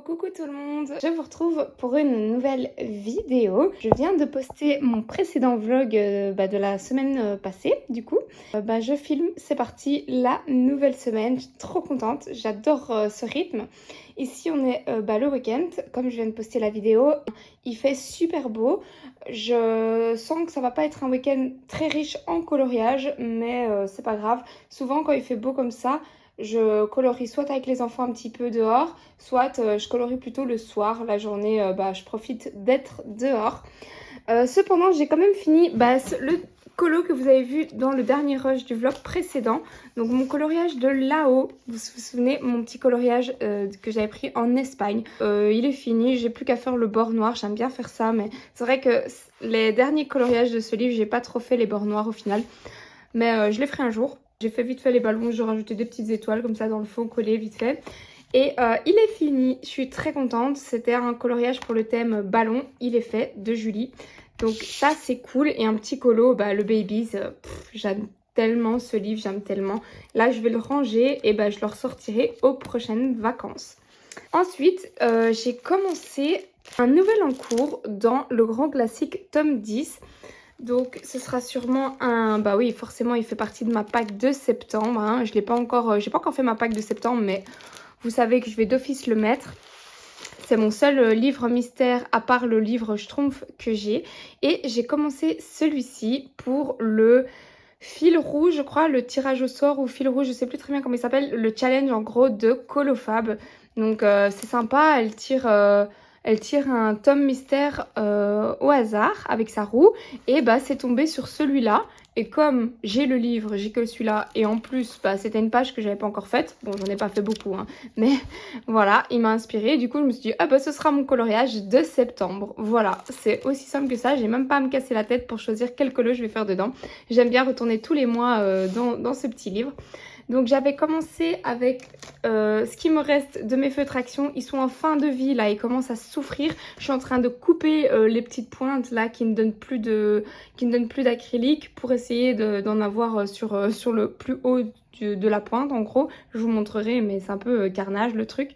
Coucou tout le monde, je vous retrouve pour une nouvelle vidéo. Je viens de poster mon précédent vlog de la semaine passée du coup. Je filme, c'est parti, la nouvelle semaine, je suis trop contente, j'adore ce rythme. Ici on est le week-end, comme je viens de poster la vidéo, il fait super beau. Je sens que ça va pas être un week-end très riche en coloriage, mais c'est pas grave. Souvent quand il fait beau comme ça, je colorie soit avec les enfants un petit peu dehors, soit je colorie plutôt le soir. La journée, je profite d'être dehors. Cependant, j'ai quand même fini le colo que vous avez vu dans le dernier rush du vlog précédent. Donc mon coloriage de là-haut, vous vous souvenez, mon petit coloriage que j'avais pris en Espagne. Il est fini, j'ai plus qu'à faire le bord noir, j'aime bien faire ça. Mais c'est vrai que les derniers coloriages de ce livre, j'ai pas trop fait les bords noirs au final. Mais je les ferai un jour. J'ai fait vite fait les ballons, j'ai rajouté des petites étoiles comme ça dans le fond collé vite fait. Et il est fini, je suis très contente. C'était un coloriage pour le thème ballon, il est fait de Julie. Donc ça c'est cool. Et un petit colo, le Babies, j'aime tellement ce livre, j'aime tellement. Là je vais le ranger et je le ressortirai aux prochaines vacances. Ensuite, j'ai commencé un nouvel encours dans le grand classique tome 10. Donc ce sera sûrement un... oui, forcément il fait partie de ma pack de septembre. Hein. Je l'ai pas encore... j'ai pas encore fait ma pack de septembre, mais vous savez que je vais d'office le mettre. C'est mon seul livre mystère à part le livre Schtroumpf que j'ai. Et j'ai commencé celui-ci pour le fil rouge, je crois, le tirage au sort ou fil rouge, je sais plus très bien comment il s'appelle. Le challenge en gros de Colofab. Donc c'est sympa, elle tire un tome mystère au hasard avec sa roue et c'est tombé sur celui-là. Et comme j'ai le livre, j'ai que celui-là et en plus c'était une page que j'avais pas encore faite. Bon, j'en ai pas fait beaucoup hein, mais voilà, il m'a inspiré. Du coup je me suis dit ce sera mon coloriage de septembre. Voilà, c'est aussi simple que ça, j'ai même pas à me casser la tête pour choisir quel colo je vais faire dedans. J'aime bien retourner tous les mois dans ce petit livre. Donc j'avais commencé avec ce qui me reste de mes feutres action. Ils sont en fin de vie là, ils commencent à souffrir. Je suis en train de couper les petites pointes là qui ne donnent plus d'acrylique pour essayer d'en avoir sur le plus haut de la pointe en gros. Je vous montrerai mais c'est un peu carnage le truc.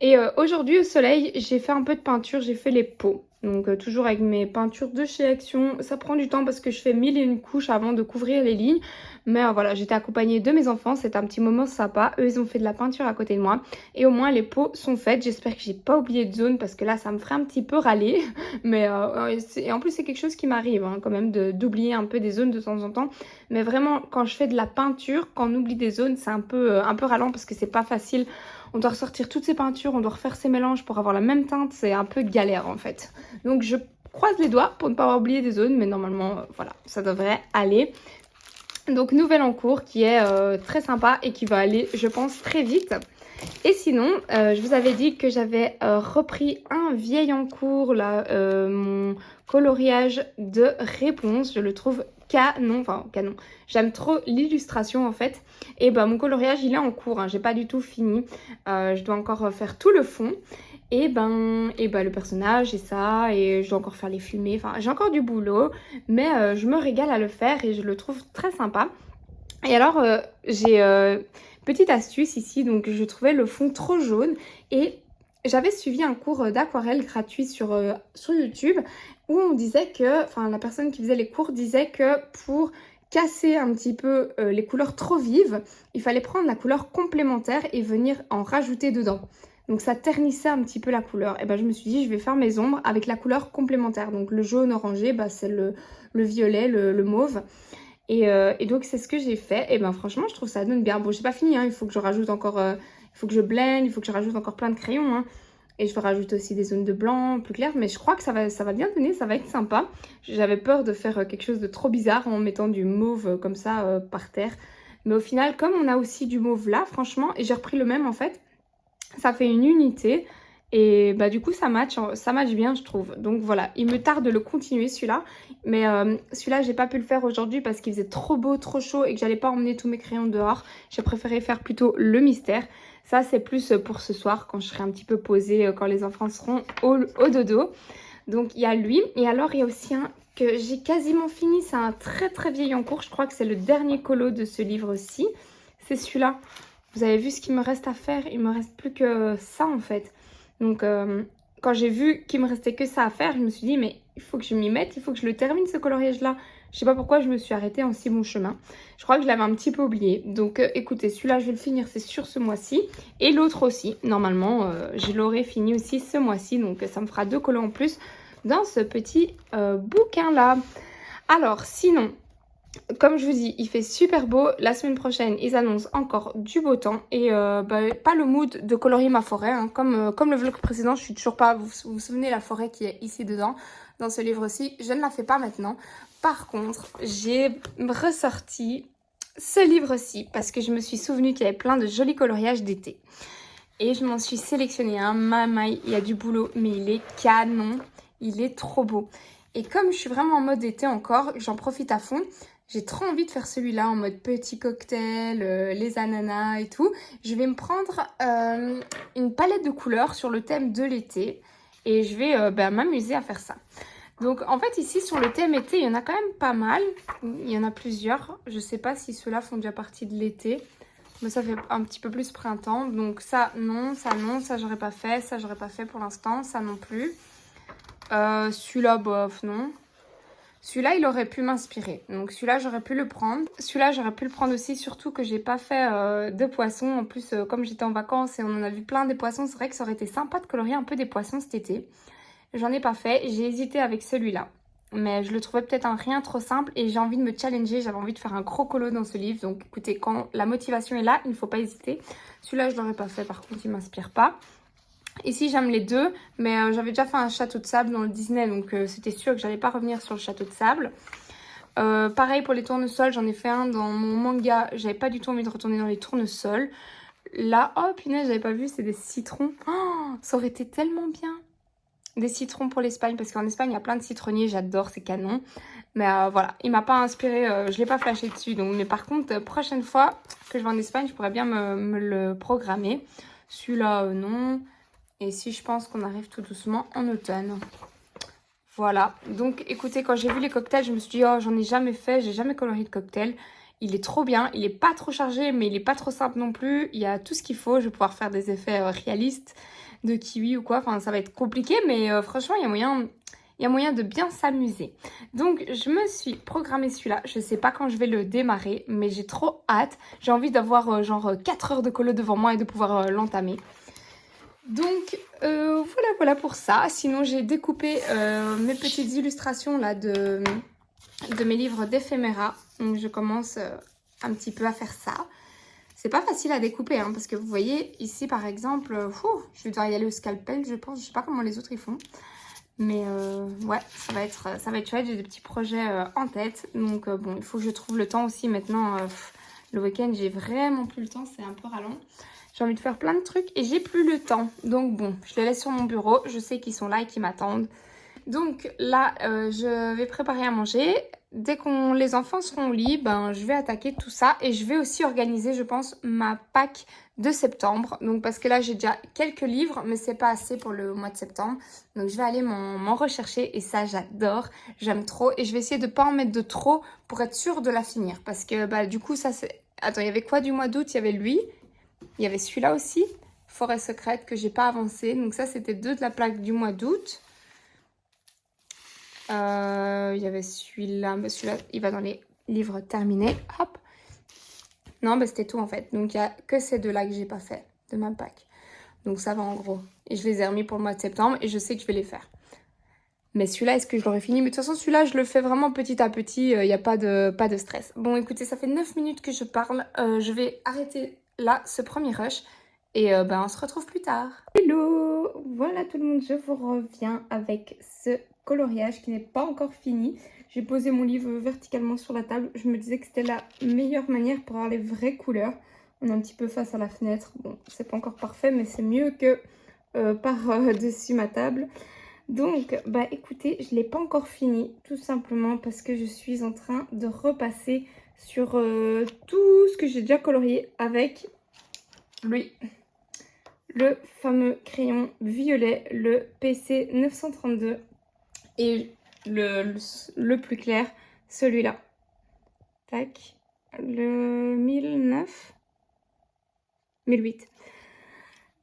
Et aujourd'hui au soleil j'ai fait un peu de peinture, j'ai fait les pots. Donc toujours avec mes peintures de chez Action. Ça prend du temps parce que je fais 1001 couches avant de couvrir les lignes. Mais voilà, j'étais accompagnée de mes enfants, c'était un petit moment sympa. Eux, ils ont fait de la peinture à côté de moi. Et au moins, les pots sont faites. J'espère que j'ai pas oublié de zone parce que là, ça me ferait un petit peu râler. Mais et en plus, c'est quelque chose qui m'arrive hein, quand même d'oublier un peu des zones de temps en temps. Mais vraiment, quand je fais de la peinture, quand on oublie des zones, c'est un peu ralent parce que c'est pas facile. On doit ressortir toutes ces peintures, on doit refaire ces mélanges pour avoir la même teinte. C'est un peu galère en fait. Donc je croise les doigts pour ne pas avoir oublié des zones. Mais normalement, voilà, ça devrait aller. Donc nouvel en cours qui est très sympa et qui va aller je pense très vite. Et sinon je vous avais dit que j'avais repris un vieil en cours là, mon coloriage de réponse. Je le trouve canon, j'aime trop l'illustration en fait. Et mon coloriage il est en cours hein. J'ai pas du tout fini, je dois encore faire tout le fond. Et le personnage et ça, et je dois encore faire les fumées, enfin j'ai encore du boulot, mais je me régale à le faire et je le trouve très sympa. Et alors j'ai petite astuce ici, donc je trouvais le fond trop jaune et j'avais suivi un cours d'aquarelle gratuit sur YouTube où on disait que, la personne qui faisait les cours disait que pour casser un petit peu les couleurs trop vives, il fallait prendre la couleur complémentaire et venir en rajouter dedans. Donc ça ternissait un petit peu la couleur. Et je me suis dit, je vais faire mes ombres avec la couleur complémentaire. Donc le jaune orangé, c'est le violet, le mauve. Et donc c'est ce que j'ai fait. Et franchement, je trouve ça donne bien. Bon, j'ai pas fini, hein. Il faut que je rajoute encore... il faut que je blende, il faut que je rajoute encore plein de crayons. Hein. Et je vais rajouter aussi des zones de blanc plus claires. Mais je crois que ça va bien donner, ça va être sympa. J'avais peur de faire quelque chose de trop bizarre en mettant du mauve comme ça par terre. Mais au final, comme on a aussi du mauve là, franchement, et j'ai repris le même en fait, ça fait une unité et du coup ça match bien je trouve. Donc voilà, il me tarde de le continuer celui-là. Mais celui-là j'ai pas pu le faire aujourd'hui parce qu'il faisait trop beau, trop chaud et que j'allais pas emmener tous mes crayons dehors. J'ai préféré faire plutôt le mystère. Ça c'est plus pour ce soir quand je serai un petit peu posée, quand les enfants seront au dodo. Donc il y a lui. Et alors il y a aussi un que j'ai quasiment fini. C'est un très très vieil en cours. Je crois que c'est le dernier colo de ce livre-ci. C'est celui-là. Vous avez vu ce qu'il me reste à faire, il me reste plus que ça en fait. Donc quand j'ai vu qu'il me restait que ça à faire, je me suis dit mais il faut que je m'y mette, il faut que je le termine ce coloriage-là. Je sais pas pourquoi je me suis arrêtée en si bon chemin. Je crois que je l'avais un petit peu oublié. Donc écoutez, celui-là je vais le finir, c'est sûr ce mois-ci. Et l'autre aussi, normalement, je l'aurai fini aussi ce mois-ci. Donc ça me fera 2 colos en plus dans ce petit bouquin-là. Alors sinon, comme je vous dis, il fait super beau. La semaine prochaine, ils annoncent encore du beau temps. Et pas le mood de colorier ma forêt. Hein. Comme le vlog précédent, je suis toujours pas... Vous vous souvenez la forêt qui est ici dedans, dans ce livre-ci. Je ne la fais pas maintenant. Par contre, j'ai ressorti ce livre-ci parce que je me suis souvenue qu'il y avait plein de jolis coloriages d'été. Et je m'en suis sélectionné un. Mamaï, il y a du boulot, mais il est canon. Il est trop beau. Et comme je suis vraiment en mode été encore, j'en profite à fond. J'ai trop envie de faire celui-là en mode petit cocktail, les ananas et tout. Je vais me prendre une palette de couleurs sur le thème de l'été. Et je vais m'amuser à faire ça. Donc en fait ici sur le thème été, il y en a quand même pas mal. Il y en a plusieurs. Je sais pas si ceux-là font déjà partie de l'été. Mais ça fait un petit peu plus printemps. Donc ça non, ça j'aurais pas fait. Ça j'aurais pas fait pour l'instant, ça non plus. Celui-là, bof, non. Celui-là, il aurait pu m'inspirer. Donc celui-là, j'aurais pu le prendre. Celui-là, j'aurais pu le prendre aussi, surtout que j'ai pas fait de poissons. En plus, comme j'étais en vacances et on en a vu plein des poissons, c'est vrai que ça aurait été sympa de colorier un peu des poissons cet été. J'en ai pas fait. J'ai hésité avec celui-là. Mais je le trouvais peut-être un rien trop simple et j'ai envie de me challenger. J'avais envie de faire un gros colo dans ce livre. Donc écoutez, quand la motivation est là, il ne faut pas hésiter. Celui-là, je l'aurais pas fait. Par contre, il m'inspire pas. Ici, j'aime les deux, mais j'avais déjà fait un château de sable dans le Disney, donc c'était sûr que j'allais pas revenir sur le château de sable. Pareil pour les tournesols, j'en ai fait un dans mon manga, j'avais pas du tout envie de retourner dans les tournesols. Là, oh punaise, j'avais pas vu, c'est des citrons. Oh, ça aurait été tellement bien. Des citrons pour l'Espagne, parce qu'en Espagne, il y a plein de citronniers, j'adore, c'est canon. Mais voilà, il m'a pas inspiré, je l'ai pas flashé dessus. Donc, mais par contre, prochaine fois que je vais en Espagne, je pourrais bien me le programmer. Celui-là, non. Et si je pense qu'on arrive tout doucement en automne. Voilà. Donc écoutez, quand j'ai vu les cocktails, je me suis dit, oh, j'en ai jamais fait, j'ai jamais colorié de cocktail. Il est trop bien, il est pas trop chargé, mais il est pas trop simple non plus. Il y a tout ce qu'il faut, je vais pouvoir faire des effets réalistes de kiwi ou quoi. Enfin, ça va être compliqué, mais franchement, il y a moyen de bien s'amuser. Donc, je me suis programmé celui-là. Je sais pas quand je vais le démarrer, mais j'ai trop hâte. J'ai envie d'avoir genre 4 heures de colo devant moi et de pouvoir l'entamer. Donc voilà pour ça. Sinon j'ai découpé mes petites illustrations là de mes livres d'éphéméra. Donc je commence un petit peu à faire ça. C'est pas facile à découper hein, parce que vous voyez ici par exemple, je vais devoir y aller au scalpel je pense. Je sais pas comment les autres ils font. Mais ouais, ça va être chouette. J'ai des petits projets en tête. Donc bon, il faut que je trouve le temps aussi maintenant. Le week-end j'ai vraiment plus le temps, c'est un peu rallonge. J'ai envie de faire plein de trucs et j'ai plus le temps. Donc bon, je les laisse sur mon bureau. Je sais qu'ils sont là et qu'ils m'attendent. Donc là, je vais préparer à manger. Dès que les enfants seront au lit, ben, je vais attaquer tout ça. Et je vais aussi organiser, je pense, ma Pâques de septembre. Donc parce que là, j'ai déjà quelques livres, mais c'est pas assez pour le mois de septembre. Donc je vais aller m'en rechercher et ça, j'adore. J'aime trop. Et je vais essayer de ne pas en mettre de trop pour être sûre de la finir. Parce que bah, du coup, ça c'est... Attends, il y avait quoi du mois d'août? Il y avait lui. Il y avait celui-là aussi, Forêt secrète, que j'ai pas avancé. Donc ça, c'était 2 de la plaque du mois d'août. Il y avait celui-là. Mais celui-là, il va dans les livres terminés. Hop. Non, bah, c'était tout en fait. Donc il n'y a que ces 2-là que j'ai pas fait de ma pack. Donc ça va en gros. Et je les ai remis pour le mois de septembre et je sais que je vais les faire. Mais celui-là, est-ce que je l'aurai fini? Mais de toute façon, celui-là, je le fais vraiment petit à petit. Il n'y a pas de stress. Bon, écoutez, ça fait 9 minutes que je parle. Je vais arrêter là ce premier rush. Et on se retrouve plus tard. Hello! Voilà tout le monde, je vous reviens avec ce coloriage qui n'est pas encore fini. J'ai posé mon livre verticalement sur la table. Je me disais que c'était la meilleure manière pour avoir les vraies couleurs. On est un petit peu face à la fenêtre. Bon, c'est pas encore parfait, mais c'est mieux que par-dessus ma table. Donc, bah écoutez, je ne l'ai pas encore fini, tout simplement parce que je suis en train de repasser sur tout ce que j'ai déjà colorié avec lui. Le fameux crayon violet, le PC 932 et le plus clair, celui-là. Tac, le 1009, 1008.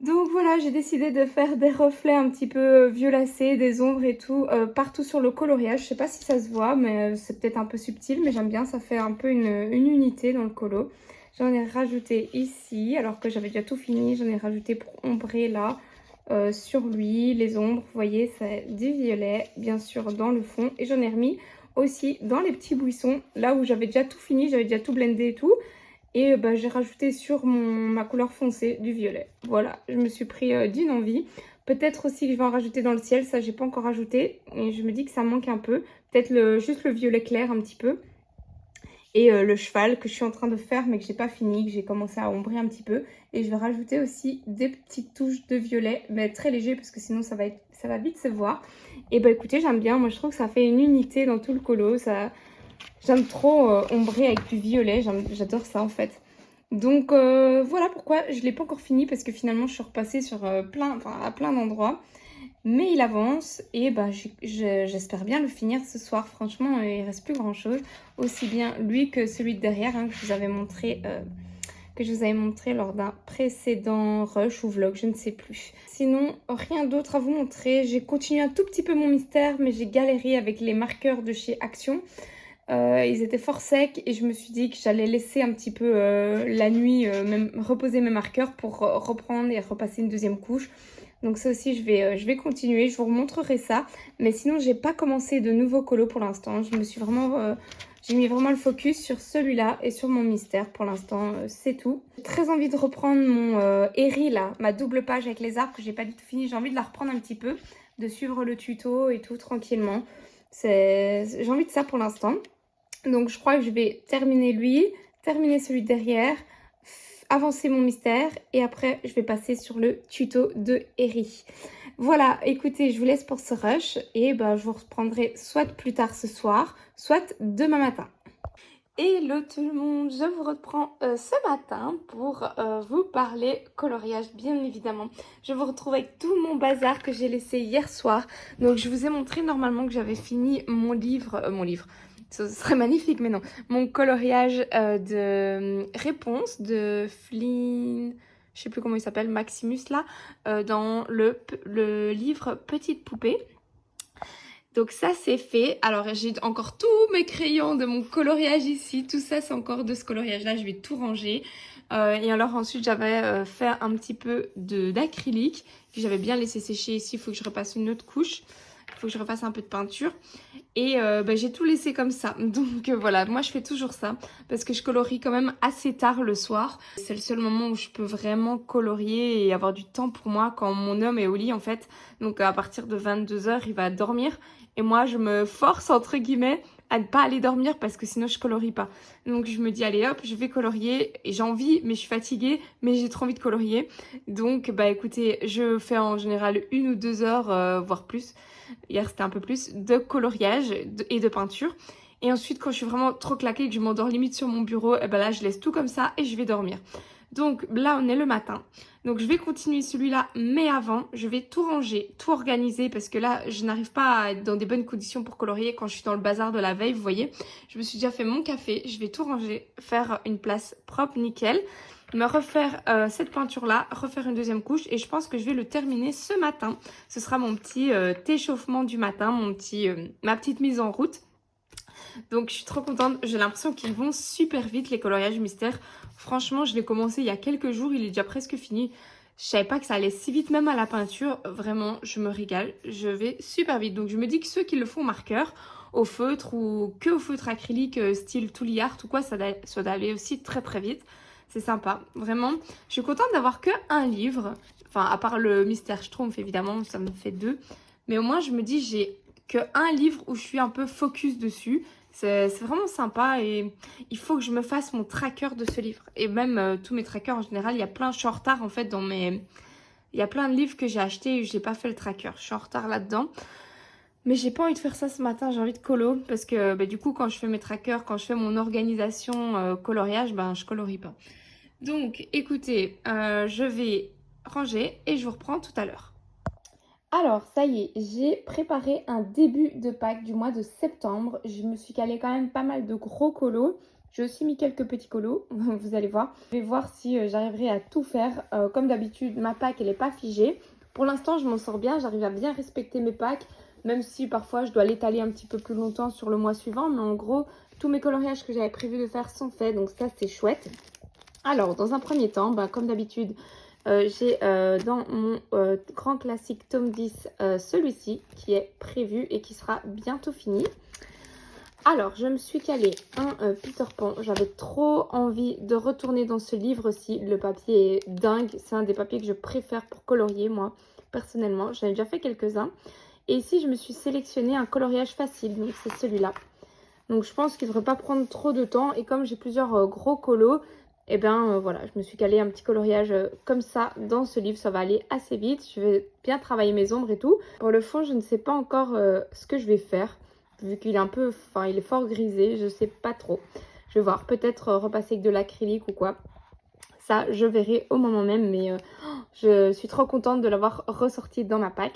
Donc voilà, j'ai décidé de faire des reflets un petit peu violacés, des ombres et tout, partout sur le coloriage. Je sais pas si ça se voit, mais c'est peut-être un peu subtil, mais j'aime bien, ça fait un peu une unité dans le colo. J'en ai rajouté ici, alors que j'avais déjà tout fini. J'en ai rajouté pour ombrer là, sur lui, les ombres. Vous voyez, c'est du violet, bien sûr, dans le fond. Et j'en ai remis aussi dans les petits buissons, là où j'avais déjà tout fini, j'avais déjà tout blendé et tout. Et bah, j'ai rajouté sur ma couleur foncée du violet. Voilà, je me suis pris d'une envie. Peut-être aussi que je vais en rajouter dans le ciel, ça j'ai pas encore rajouté. Et je me dis que ça manque un peu. Peut-être juste le violet clair un petit peu. Et le cheval que je suis en train de faire mais que j'ai pas fini, que j'ai commencé à ombrer un petit peu. Et je vais rajouter aussi des petites touches de violet, mais très léger parce que sinon ça va vite se voir. Et bah écoutez, j'aime bien, moi je trouve que ça fait une unité dans tout le colo. J'aime trop ombrer avec du violet, j'adore ça en fait. Donc voilà pourquoi je ne l'ai pas encore fini parce que finalement je suis repassée sur à plein d'endroits. Mais il avance et bah, j'espère bien le finir ce soir. Franchement, il ne reste plus grand chose. Aussi bien lui que celui de derrière hein, que je vous avais montré lors d'un précédent rush ou vlog, je ne sais plus. Sinon, rien d'autre à vous montrer. J'ai continué un tout petit peu mon mystère, mais j'ai galéré avec les marqueurs de chez Action. Ils étaient fort secs et je me suis dit que j'allais laisser un petit peu la nuit reposer mes marqueurs pour reprendre et repasser une deuxième couche. Donc ça aussi je vais continuer, je vous remontrerai ça. Mais sinon j'ai pas commencé de nouveaux colos pour l'instant. J'ai mis vraiment le focus sur celui-là et sur mon mystère pour l'instant, c'est tout. J'ai très envie de reprendre mon Eri là, ma double page avec les arbres que j'ai pas du tout fini. J'ai envie de la reprendre un petit peu, de suivre le tuto et tout tranquillement. J'ai envie de ça pour l'instant. Donc je crois que je vais terminer lui, terminer celui derrière, avancer mon mystère et après je vais passer sur le tuto de Eri. Voilà, écoutez, je vous laisse pour ce rush et bah, je vous reprendrai soit plus tard ce soir, soit demain matin. Hello tout le monde, je vous reprends ce matin pour vous parler coloriage bien évidemment. Je vous retrouve avec tout mon bazar que j'ai laissé hier soir. Donc je vous ai montré normalement que j'avais fini mon livre, ce serait magnifique mais non, mon coloriage de réponse de Flynn, je sais plus comment il s'appelle, Maximus là, dans le livre Petite Poupée. Donc ça c'est fait. Alors j'ai encore tous mes crayons de mon coloriage ici. Tout ça c'est encore de ce coloriage là. Je vais tout ranger. Et alors ensuite j'avais fait un petit peu d'acrylique. Puis j'avais bien laissé sécher ici. Il faut que je repasse une autre couche. Il faut que je refasse un peu de peinture. Et j'ai tout laissé comme ça. Donc voilà, moi je fais toujours ça. Parce que je colorie quand même assez tard le soir. C'est le seul moment où je peux vraiment colorier et avoir du temps pour moi quand mon homme est au lit en fait. Donc à partir de 22 h, il va dormir. Et moi, je me force, entre guillemets, à ne pas aller dormir parce que sinon, je colorie pas. Donc, je me dis, allez hop, je vais colorier. Et j'ai envie, mais je suis fatiguée, mais j'ai trop envie de colorier. Donc, bah écoutez, je fais en général 1 ou 2 heures, voire plus. Hier, c'était un peu plus, de coloriage et de peinture. Et ensuite, quand je suis vraiment trop claquée et que je m'endors limite sur mon bureau, et ben là, je laisse tout comme ça et je vais dormir. Donc là, on est le matin. Donc je vais continuer celui-là, mais avant, je vais tout ranger, tout organiser parce que là, je n'arrive pas à être dans des bonnes conditions pour colorier quand je suis dans le bazar de la veille, vous voyez. Je me suis déjà fait mon café, je vais tout ranger, faire une place propre, nickel, me refaire cette peinture-là, refaire une deuxième couche et je pense que je vais le terminer ce matin. Ce sera mon petit échauffement du matin, ma petite mise en route. Donc je suis trop contente, j'ai l'impression qu'ils vont super vite les coloriages mystères. Franchement, je l'ai commencé il y a quelques jours, il est déjà presque fini. Je savais pas que ça allait si vite même à la peinture. Vraiment, je me régale, je vais super vite. Donc je me dis que ceux qui le font marqueur, au feutre ou que au feutre acrylique style Tooly Art ou quoi, ça doit aller aussi très très vite. C'est sympa, vraiment. Je suis contente d'avoir que un livre. Enfin, à part le mystère Schtroumpf, évidemment, ça me fait 2. Mais au moins, je me dis, j'ai que un livre où je suis un peu focus dessus. C'est vraiment sympa et il faut que je me fasse mon tracker de ce livre. Et même tous mes trackers en général, il y a plein, je suis en retard en fait il y a plein de livres que j'ai achetés et je n'ai pas fait le tracker. Je suis en retard là-dedans. Mais j'ai pas envie de faire ça ce matin, j'ai envie de colo. Parce que du coup, quand je fais mes trackers, quand je fais mon organisation coloriage, je colorie pas. Donc écoutez, je vais ranger et je vous reprends tout à l'heure. Alors, ça y est, j'ai préparé un début de Pâques du mois de septembre. Je me suis calé quand même pas mal de gros colos. J'ai aussi mis quelques petits colos, vous allez voir. Je vais voir si j'arriverai à tout faire. Comme d'habitude, ma pack, elle n'est pas figée. Pour l'instant, je m'en sors bien, j'arrive à bien respecter mes packs, même si parfois je dois l'étaler un petit peu plus longtemps sur le mois suivant. Mais en gros, tous mes coloriages que j'avais prévu de faire sont faits, donc ça c'est chouette. Alors, dans un premier temps, comme d'habitude, j'ai dans mon grand classique tome 10 celui-ci qui est prévu et qui sera bientôt fini. Alors, je me suis calé un Peter Pan. J'avais trop envie de retourner dans ce livre-ci. Le papier est dingue. C'est un des papiers que je préfère pour colorier, moi, personnellement. J'en ai déjà fait quelques-uns. Et ici, je me suis sélectionné un coloriage facile. Donc, c'est celui-là. Donc, je pense qu'il ne devrait pas prendre trop de temps. Et comme j'ai plusieurs gros colos, et bien, voilà, je me suis calé un petit coloriage comme ça dans ce livre. Ça va aller assez vite. Je vais bien travailler mes ombres et tout. Pour le fond, je ne sais pas encore ce que je vais faire. Vu qu'il est un peu, enfin il est fort grisé, je sais pas trop. Je vais voir, peut-être repasser avec de l'acrylique ou quoi. Ça, je verrai au moment même, mais je suis trop contente de l'avoir ressorti dans ma pack.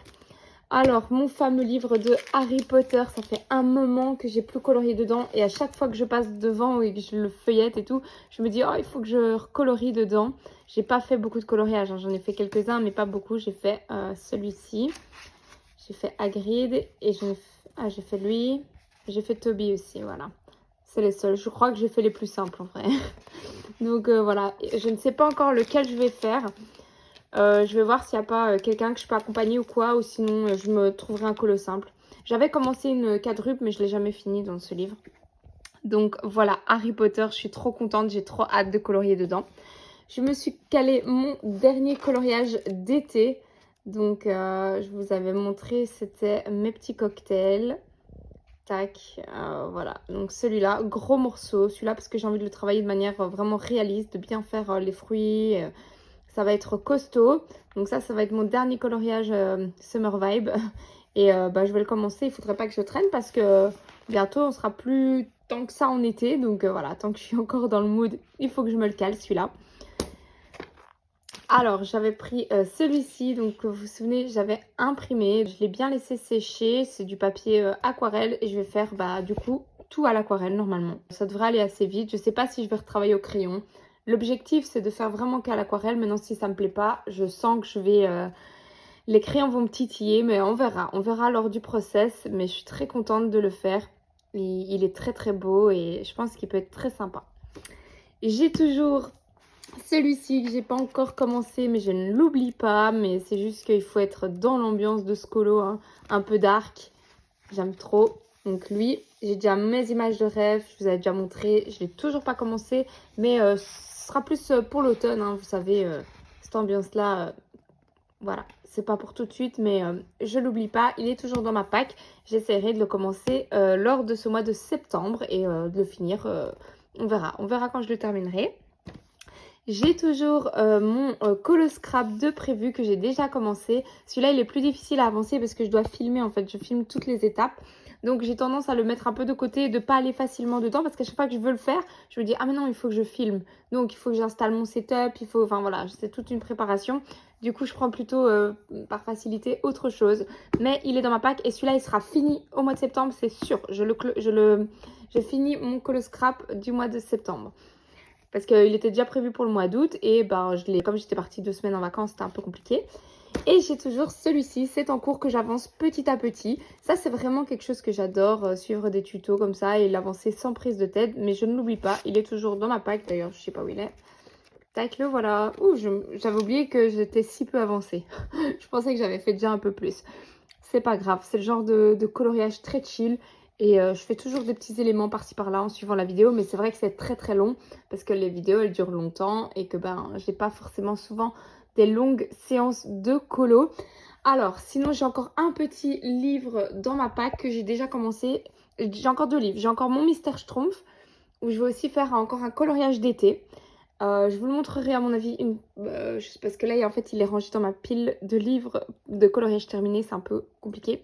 Alors, mon fameux livre de Harry Potter, ça fait un moment que j'ai plus colorié dedans. Et à chaque fois que je passe devant et que je le feuillette et tout, je me dis, oh, il faut que je recolorie dedans. J'ai pas fait beaucoup de coloriage, hein. J'en ai fait quelques-uns, mais pas beaucoup. J'ai fait celui-ci. J'ai fait Hagrid et j'ai fait lui. J'ai fait Toby aussi, voilà. C'est les seuls. Je crois que j'ai fait les plus simples en vrai. Donc voilà, je ne sais pas encore lequel je vais faire. Je vais voir s'il n'y a pas quelqu'un que je peux accompagner ou quoi. Ou sinon, je me trouverai un colo simple. J'avais commencé une quadruple, mais je ne l'ai jamais fini dans ce livre. Donc voilà, Harry Potter, je suis trop contente. J'ai trop hâte de colorier dedans. Je me suis calé mon dernier coloriage d'été. Donc, je vous avais montré, c'était mes petits cocktails. Tac, voilà. Donc celui-là, gros morceau. Celui-là parce que j'ai envie de le travailler de manière vraiment réaliste, de bien faire les fruits. Ça va être costaud. Donc ça va être mon dernier coloriage Summer Vibe. Et je vais le commencer. Il ne faudrait pas que je traîne parce que bientôt, on sera plus tant que ça en été. Donc voilà, tant que je suis encore dans le mood, il faut que je me le cale celui-là. Alors, j'avais pris celui-ci, donc vous vous souvenez, j'avais imprimé. Je l'ai bien laissé sécher, c'est du papier aquarelle et je vais faire du coup tout à l'aquarelle normalement. Ça devrait aller assez vite, je ne sais pas si je vais retravailler au crayon. L'objectif c'est de faire vraiment qu'à l'aquarelle, maintenant si ça ne me plaît pas, je sens que je vais... les crayons vont me titiller, mais on verra lors du process, mais je suis très contente de le faire. Il est très très beau et je pense qu'il peut être très sympa. J'ai toujours... celui-ci que j'ai pas encore commencé, mais je ne l'oublie pas. Mais c'est juste qu'il faut être dans l'ambiance de ce colo, hein, un peu dark. J'aime trop. Donc lui, j'ai déjà mes images de rêve. Je vous avais déjà montré. Je l'ai toujours pas commencé. Mais ce sera plus pour l'automne. Hein, vous savez, cette ambiance-là, voilà. C'est pas pour tout de suite, mais je l'oublie pas. Il est toujours dans ma pack. J'essaierai de le commencer lors de ce mois de septembre et de le finir. On verra. On verra quand je le terminerai. J'ai toujours mon colo scrap de prévu que j'ai déjà commencé. Celui-là, il est plus difficile à avancer parce que je dois filmer en fait. Je filme toutes les étapes. Donc, j'ai tendance à le mettre un peu de côté et de ne pas aller facilement dedans parce qu'à chaque fois que je veux le faire, je me dis « Ah mais non, il faut que je filme. » Donc, il faut que j'installe mon setup. Il faut... Enfin voilà, c'est toute une préparation. Du coup, je prends plutôt par facilité autre chose. Mais il est dans ma pack et celui-là, il sera fini au mois de septembre, c'est sûr. Je finis mon colo scrap du mois de septembre. Parce qu'il était déjà prévu pour le mois d'août et comme j'étais partie 2 semaines en vacances, c'était un peu compliqué. Et j'ai toujours celui-ci, c'est en cours que j'avance petit à petit. Ça, c'est vraiment quelque chose que j'adore, suivre des tutos comme ça et l'avancer sans prise de tête. Mais je ne l'oublie pas, il est toujours dans ma pack. D'ailleurs, je ne sais pas où il est. Tac, le voilà. Ouh, j'avais oublié que j'étais si peu avancée. Je pensais que j'avais fait déjà un peu plus. C'est pas grave, c'est le genre de coloriage très chill. Et je fais toujours des petits éléments par-ci par-là en suivant la vidéo. Mais c'est vrai que c'est très très long parce que les vidéos elles durent longtemps. Et que j'ai pas forcément souvent des longues séances de colo. Alors sinon j'ai encore un petit livre dans ma pack que j'ai déjà commencé. J'ai encore 2 livres. J'ai encore mon Mystère Schtroumpf où je vais aussi faire encore un coloriage d'été. Je vous le montrerai à mon avis parce que là en fait il est rangé dans ma pile de livres de coloriage terminé. C'est un peu compliqué.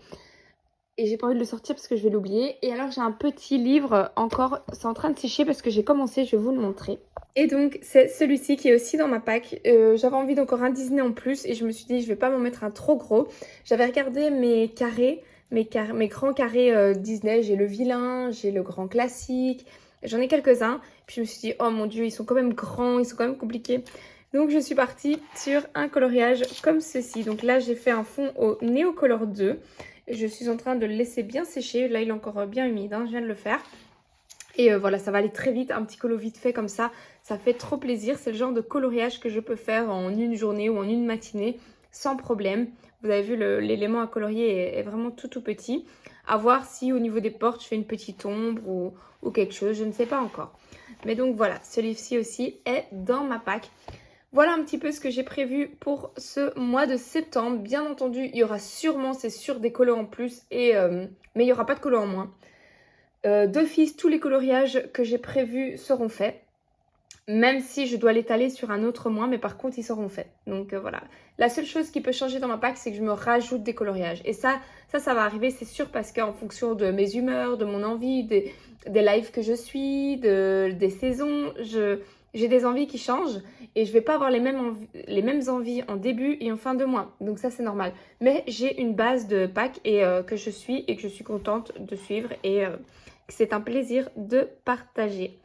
Et j'ai pas envie de le sortir parce que je vais l'oublier. Et alors j'ai un petit livre encore, c'est en train de sécher parce que j'ai commencé, je vais vous le montrer. Et donc c'est celui-ci qui est aussi dans ma pack. J'avais envie d'encore un Disney en plus et je me suis dit je vais pas m'en mettre un trop gros. J'avais regardé mes carrés, mes grands carrés Disney. J'ai le vilain, j'ai le grand classique, J'en ai quelques-uns, puis je me suis dit oh mon dieu, ils sont quand même grands, ils sont quand même compliqués. Donc je suis partie sur un coloriage comme ceci. Donc là j'ai fait un fond au Neocolor 2. Je suis en train de le laisser bien sécher. Là il est encore bien humide, hein, je viens de le faire. Et voilà, ça va aller très vite, un petit colo vite fait comme ça fait trop plaisir. C'est le genre de coloriage que je peux faire en une journée ou en une matinée sans problème. Vous avez vu, l'élément à colorier est vraiment tout petit. À voir si au niveau des portes, je fais une petite ombre ou quelque chose, je ne sais pas encore. Mais donc voilà, celui-ci aussi est dans ma pack. Voilà un petit peu ce que j'ai prévu pour ce mois de septembre. Bien entendu, il y aura sûrement, c'est sûr, des colos en plus, mais il n'y aura pas de colos en moins. D'office, tous les coloriages que j'ai prévus seront faits. Même si je dois l'étaler sur un autre mois, mais par contre, ils seront faits. Donc voilà. La seule chose qui peut changer dans ma pack, c'est que je me rajoute des coloriages. Et ça va arriver, c'est sûr, parce qu'en fonction de mes humeurs, de mon envie, des lives que je suis, des saisons, j'ai des envies qui changent. Et je vais pas avoir les mêmes envies en début et en fin de mois. Donc ça, c'est normal. Mais j'ai une base de pack que je suis et que je suis contente de suivre. Et que c'est un plaisir de partager.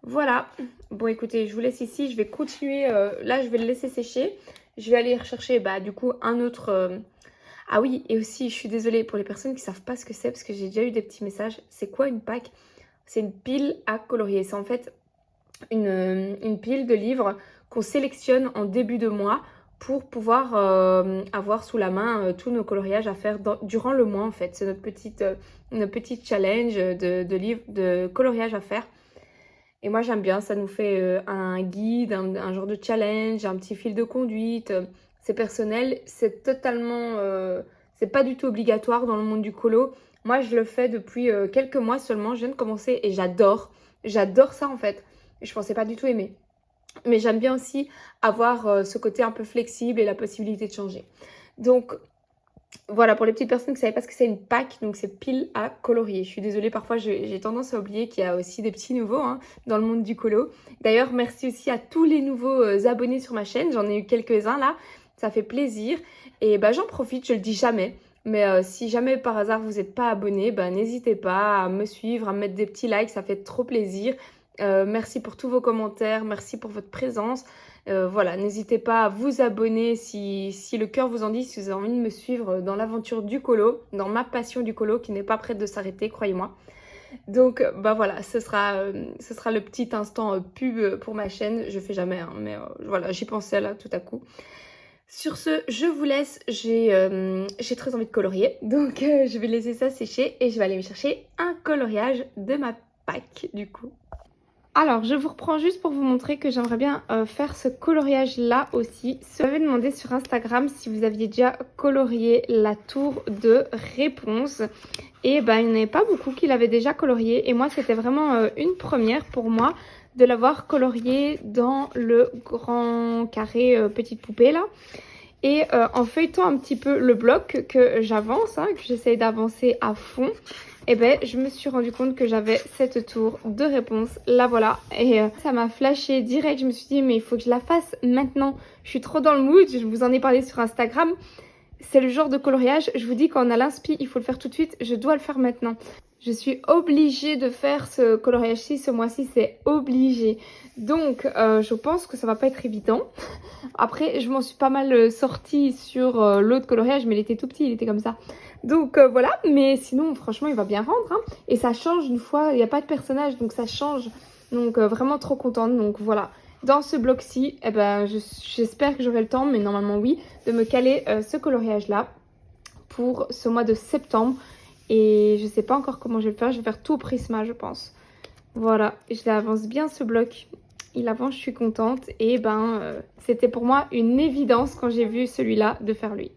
Voilà, bon écoutez, je vous laisse ici, je vais continuer, là je vais le laisser sécher, je vais aller rechercher du coup un autre, ah oui, et aussi je suis désolée pour les personnes qui ne savent pas ce que c'est, parce que j'ai déjà eu des petits messages, c'est quoi une pack? C'est une pile à colorier, c'est en fait une pile de livres qu'on sélectionne en début de mois pour pouvoir avoir sous la main tous nos coloriages à faire durant le mois en fait, c'est notre petite challenge de livres, de coloriage à faire. Et moi, j'aime bien, ça nous fait un guide, un genre de challenge, un petit fil de conduite. C'est personnel, c'est totalement... c'est pas du tout obligatoire dans le monde du colo. Moi, je le fais depuis quelques mois seulement. Je viens de commencer et j'adore. J'adore ça, en fait. Je pensais pas du tout aimer. Mais j'aime bien aussi avoir ce côté un peu flexible et la possibilité de changer. Donc... Voilà, pour les petites personnes qui ne savaient pas ce que c'est une pack, donc c'est pile à colorier. Je suis désolée, parfois j'ai tendance à oublier qu'il y a aussi des petits nouveaux dans le monde du colo. D'ailleurs, merci aussi à tous les nouveaux abonnés sur ma chaîne. J'en ai eu quelques-uns là, ça fait plaisir. Et j'en profite, je le dis jamais. Mais si jamais par hasard vous n'êtes pas abonné, n'hésitez pas à me suivre, à me mettre des petits likes, ça fait trop plaisir. Merci pour tous vos commentaires, merci pour votre présence. Voilà, n'hésitez pas à vous abonner si le cœur vous en dit, si vous avez envie de me suivre dans l'aventure du colo, dans ma passion du colo qui n'est pas prête de s'arrêter, croyez-moi. Donc voilà, ce sera le petit instant pub pour ma chaîne. Je fais jamais, mais voilà, j'y pensais là tout à coup. Sur ce, je vous laisse, j'ai très envie de colorier, donc je vais laisser ça sécher et je vais aller me chercher un coloriage de ma pack du coup. Alors, je vous reprends juste pour vous montrer que j'aimerais bien faire ce coloriage-là aussi. Vous m'avez demandé sur Instagram si vous aviez déjà colorié la tour de réponse. Et il n'y en avait pas beaucoup qui l'avaient déjà colorié. Et moi, c'était vraiment une première pour moi de l'avoir colorié dans le grand carré petite poupée là. Et en feuilletant un petit peu le bloc que j'avance, que j'essaye d'avancer à fond, je me suis rendu compte que j'avais cette tour de réponse. La voilà. Et ça m'a flashé direct. Je me suis dit, mais il faut que je la fasse maintenant. Je suis trop dans le mood. Je vous en ai parlé sur Instagram. C'est le genre de coloriage. Je vous dis, quand on a l'inspi, il faut le faire tout de suite. Je dois le faire maintenant. Je suis obligée de faire ce coloriage-ci. Ce mois-ci, c'est obligé. Donc, je pense que ça va pas être évident. Après, je m'en suis pas mal sortie sur l'autre coloriage, mais il était tout petit, il était comme ça. Donc voilà, mais sinon, franchement, il va bien rendre. Et ça change une fois, il n'y a pas de personnage, donc ça change. Donc vraiment trop contente. Donc voilà, dans ce bloc-ci, j'espère que j'aurai le temps, mais normalement oui, de me caler ce coloriage-là pour ce mois de septembre. Et je sais pas encore comment je vais le faire, je vais faire tout au Prisma, je pense. Voilà, je l'avance bien ce bloc. Il avance, je suis contente. Et c'était pour moi une évidence quand j'ai vu celui-là de faire lui.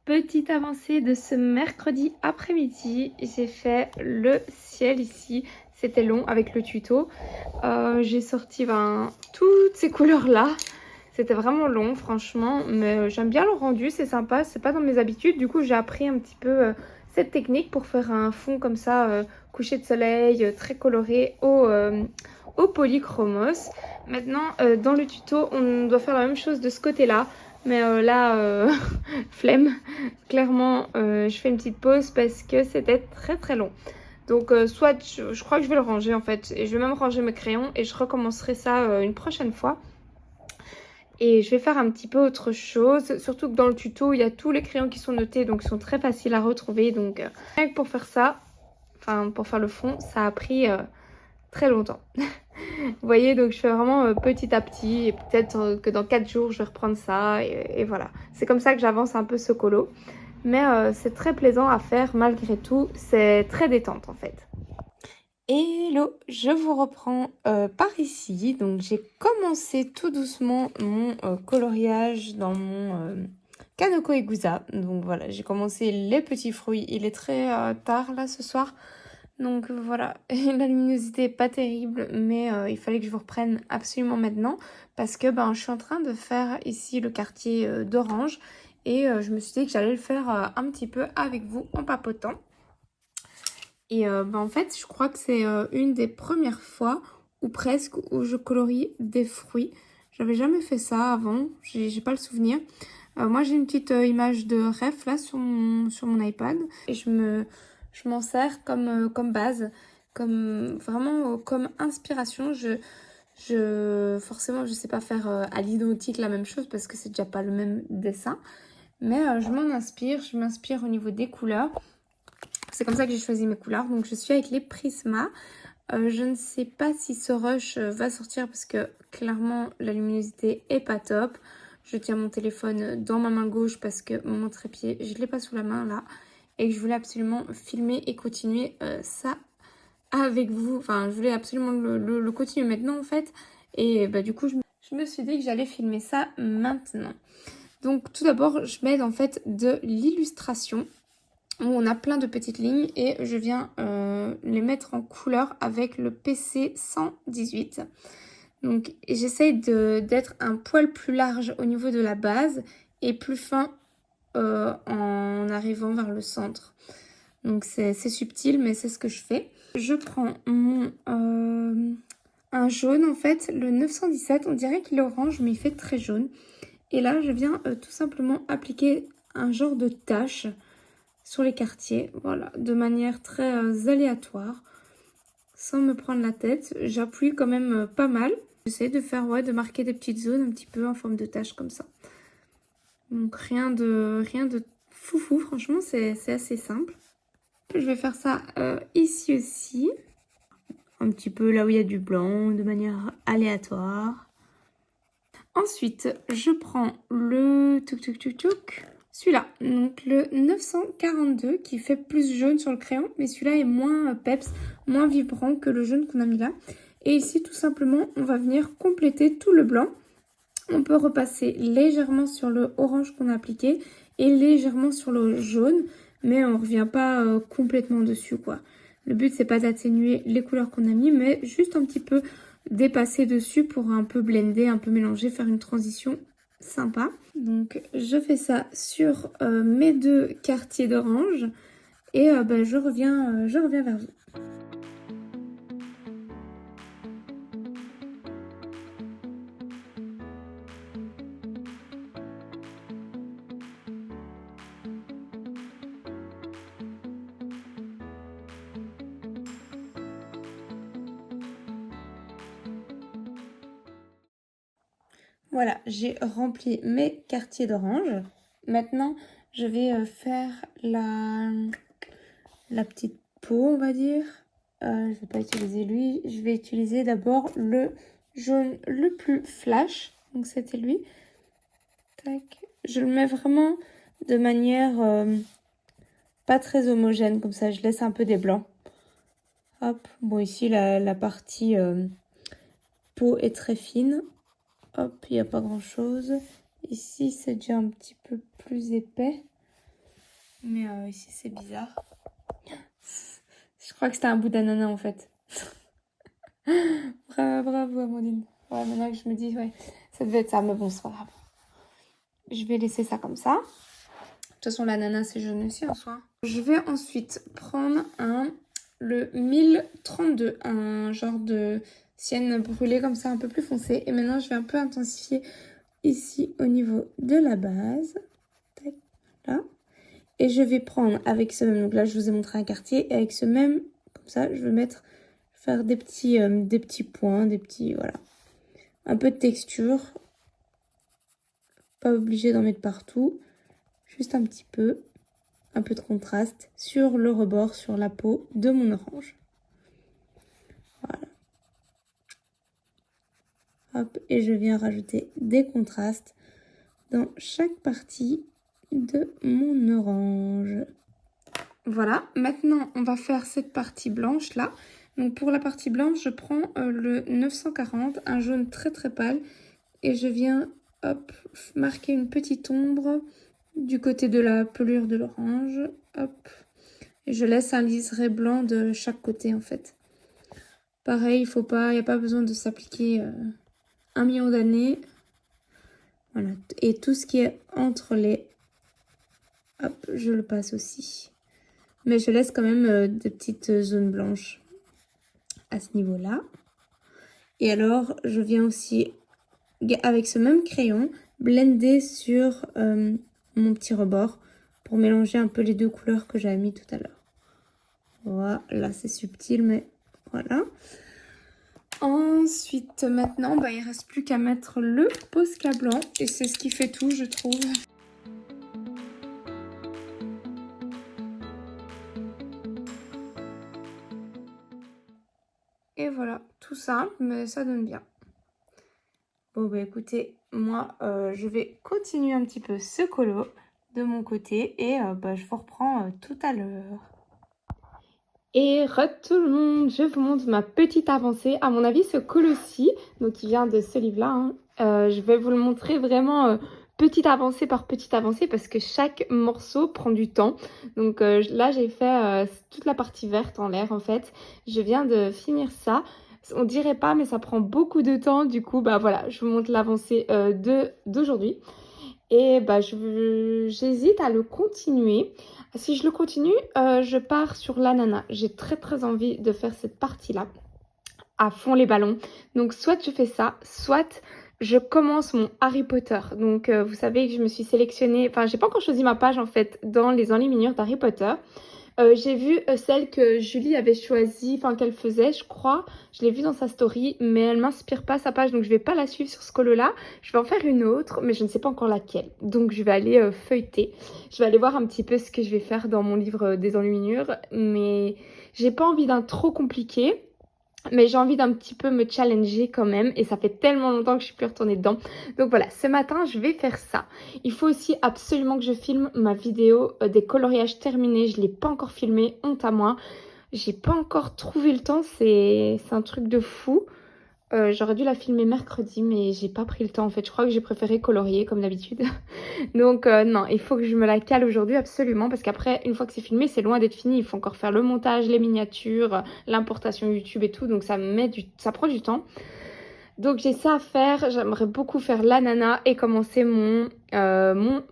Petite avancée de ce mercredi après-midi. J'ai fait le ciel ici. C'était long avec le tuto. J'ai sorti toutes ces couleurs-là. C'était vraiment long, franchement. Mais j'aime bien le rendu, c'est sympa. C'est pas dans mes habitudes. Du coup, j'ai appris un petit peu cette technique pour faire un fond comme ça, coucher de soleil, très coloré au polychromos. Maintenant, dans le tuto, on doit faire la même chose de ce côté-là. Mais là, flemme. Clairement, je fais une petite pause parce que c'était très très long. Donc soit je crois que je vais le ranger en fait. Et je vais même ranger mes crayons et je recommencerai ça une prochaine fois. Et je vais faire un petit peu autre chose. Surtout que dans le tuto, il y a tous les crayons qui sont notés. Donc ils sont très faciles à retrouver. Donc rien que pour faire ça, enfin pour faire le fond, ça a pris très longtemps. Vous voyez, donc je fais vraiment petit à petit. Et peut-être que dans 4 jours, je vais reprendre ça. Et voilà. C'est comme ça que j'avance un peu ce colo. Mais c'est très plaisant à faire malgré tout. C'est très détente en fait. Hello, je vous reprends par ici. Donc j'ai commencé tout doucement mon coloriage dans mon Kanoko Egusa. Donc voilà, j'ai commencé les petits fruits. Il est très tard là ce soir. Donc voilà, la luminosité est pas terrible, mais il fallait que je vous reprenne absolument maintenant. Parce que je suis en train de faire ici le quartier d'orange. Et je me suis dit que j'allais le faire un petit peu avec vous en papotant. Et en fait, je crois que c'est une des premières fois, ou presque, où je colorie des fruits. J'avais jamais fait ça avant, j'ai pas le souvenir. Moi, j'ai une petite image de ref là sur mon iPad. Et je m'en sers comme base, vraiment comme inspiration. Forcément, je sais pas faire à l'identique la même chose parce que c'est déjà pas le même dessin. Mais je m'inspire au niveau des couleurs. C'est comme ça que j'ai choisi mes couleurs. Donc je suis avec les Prisma. Je ne sais pas si ce rush va sortir parce que clairement la luminosité est pas top. Je tiens mon téléphone dans ma main gauche parce que mon trépied, je ne l'ai pas sous la main là. Et que je voulais absolument filmer et continuer ça avec vous. Enfin, je voulais absolument le continuer maintenant en fait. Et du coup, je me suis dit que j'allais filmer ça maintenant. Donc tout d'abord, je m'aide en fait de l'illustration où on a plein de petites lignes et je viens les mettre en couleur avec le PC 118. Donc j'essaye d'être un poil plus large au niveau de la base et plus fin en arrivant vers le centre. Donc c'est subtil mais c'est ce que je fais. Je prends un jaune en fait, le 917, on dirait qu'il est orange mais il fait très jaune. Et là je viens tout simplement appliquer un genre de tache sur les quartiers, voilà, de manière très aléatoire, sans me prendre la tête. J'appuie quand même pas mal. J'essaie de faire, de marquer des petites zones un petit peu en forme de tache comme ça. Donc rien de foufou, franchement, c'est assez simple. Je vais faire ça ici aussi, un petit peu là où il y a du blanc, de manière aléatoire. Ensuite, je prends le celui-là, donc le 942 qui fait plus jaune sur le crayon, mais celui-là est moins peps, moins vibrant que le jaune qu'on a mis là. Et ici, tout simplement, on va venir compléter tout le blanc. On peut repasser légèrement sur le orange qu'on a appliqué et légèrement sur le jaune, mais on ne revient pas complètement dessus, quoi. Le but, c'est pas d'atténuer les couleurs qu'on a mis, mais juste un petit peu dépasser dessus pour un peu blender, un peu mélanger, faire une transition sympa. Donc je fais ça sur mes deux quartiers d'orange et je reviens vers vous. Voilà, j'ai rempli mes quartiers d'orange. Maintenant, je vais faire la petite peau, on va dire. Je ne vais pas utiliser lui. Je vais utiliser d'abord le jaune le plus flash. Donc, c'était lui. Tac. Je le mets vraiment de manière pas très homogène. Comme ça, je laisse un peu des blancs. Hop. Bon, ici, la partie peau est très fine. Hop, il n'y a pas grand chose. Ici, c'est déjà un petit peu plus épais. Mais ici, c'est bizarre. Je crois que c'était un bout d'ananas en fait. Bravo, Amandine. Ouais, maintenant que je me dis, ouais, ça devait être ça. Mais bon, c'est pas grave. Je vais laisser ça comme ça. De toute façon, l'ananas, c'est jaune aussi en soi. Je vais ensuite prendre le 1032. Un genre de sienne brûlée comme ça, un peu plus foncé. Et maintenant, je vais un peu intensifier ici au niveau de la base. Tac, là. Et je vais prendre avec ce même, donc là je vous ai montré un quartier, et avec ce même, comme ça. Je vais faire des petits points, voilà. Un peu de texture. Pas obligé d'en mettre partout. Juste un petit peu. Un peu de contraste sur le rebord, sur la peau de mon orange. Voilà. Hop, et je viens rajouter des contrastes dans chaque partie de mon orange. Voilà, maintenant on va faire cette partie blanche là. Donc pour la partie blanche, je prends le 940, un jaune très très pâle. Et je viens hop, marquer une petite ombre du côté de la pelure de l'orange. Hop. Et je laisse un liseré blanc de chaque côté en fait. Pareil, il n'y a pas besoin de s'appliquer 1 million d'années. Voilà. Et tout ce qui est entre les... Hop, je le passe aussi. Mais je laisse quand même des petites zones blanches à ce niveau-là. Et alors, je viens aussi, avec ce même crayon, blender sur mon petit rebord pour mélanger un peu les deux couleurs que j'avais mis tout à l'heure. Voilà, c'est subtil, mais voilà. Ensuite, maintenant, il ne reste plus qu'à mettre le Posca blanc. Et c'est ce qui fait tout, je trouve. Et voilà, tout simple, mais ça donne bien. Bon, écoutez, moi, je vais continuer un petit peu ce colo de mon côté. Et je vous reprends tout à l'heure. Et tout le monde, je vous montre ma petite avancée. À mon avis, ce col-ci, donc il vient de ce livre-là, hein, je vais vous le montrer vraiment petite avancée par petite avancée parce que chaque morceau prend du temps. Donc là, j'ai fait toute la partie verte en l'air en fait. Je viens de finir ça. On dirait pas, mais ça prend beaucoup de temps. Du coup, voilà, je vous montre l'avancée d'aujourd'hui. Et j'hésite à le continuer. Si je le continue, je pars sur l'ananas. J'ai très très envie de faire cette partie-là à fond les ballons. Donc soit je fais ça, soit je commence mon Harry Potter. Donc vous savez que je me suis sélectionnée, enfin j'ai pas encore choisi ma page en fait dans les enluminures d'Harry Potter. J'ai vu celle que Julie avait choisie, enfin qu'elle faisait, je crois. Je l'ai vue dans sa story, mais elle m'inspire pas sa page, donc je vais pas la suivre sur ce colo-là. Je vais en faire une autre, mais je ne sais pas encore laquelle. Donc je vais aller feuilleter. Je vais aller voir un petit peu ce que je vais faire dans mon livre des enluminures, mais j'ai pas envie d'un trop compliqué. Mais j'ai envie d'un petit peu me challenger quand même. Et ça fait tellement longtemps que je suis plus retournée dedans. Donc voilà, ce matin, je vais faire ça. Il faut aussi absolument que je filme ma vidéo des coloriages terminés. Je ne l'ai pas encore filmé, honte à moi. J'ai pas encore trouvé le temps. C'est un truc de fou. J'aurais dû la filmer mercredi, mais j'ai pas pris le temps en fait. Je crois que j'ai préféré colorier comme d'habitude. Donc non, il faut que je me la cale aujourd'hui absolument parce qu'après, une fois que c'est filmé, c'est loin d'être fini. Il faut encore faire le montage, les miniatures, l'importation YouTube et tout. Donc ça prend du temps. Donc j'ai ça à faire. J'aimerais beaucoup faire l'ananas et commencer mon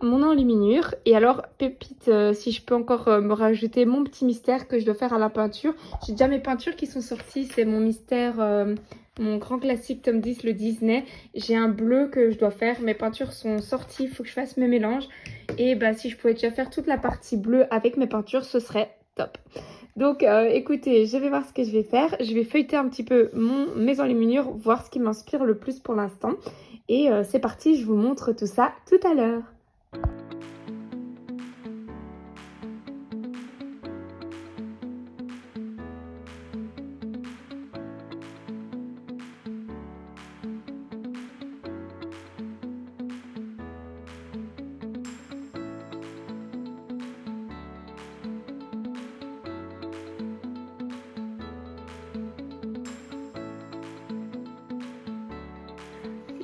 enluminure. Et alors, pépite, si je peux encore me rajouter mon petit mystère que je dois faire à la peinture. J'ai déjà mes peintures qui sont sorties. C'est mon mystère, mon grand classique tome 10, le Disney. J'ai un bleu que je dois faire. Mes peintures sont sorties. Il faut que je fasse mes mélanges. Et si je pouvais déjà faire toute la partie bleue avec mes peintures, ce serait top. Donc écoutez, je vais voir ce que je vais faire. Je vais feuilleter un petit peu mes enluminures, voir ce qui m'inspire le plus pour l'instant. Et c'est parti, je vous montre tout ça tout à l'heure.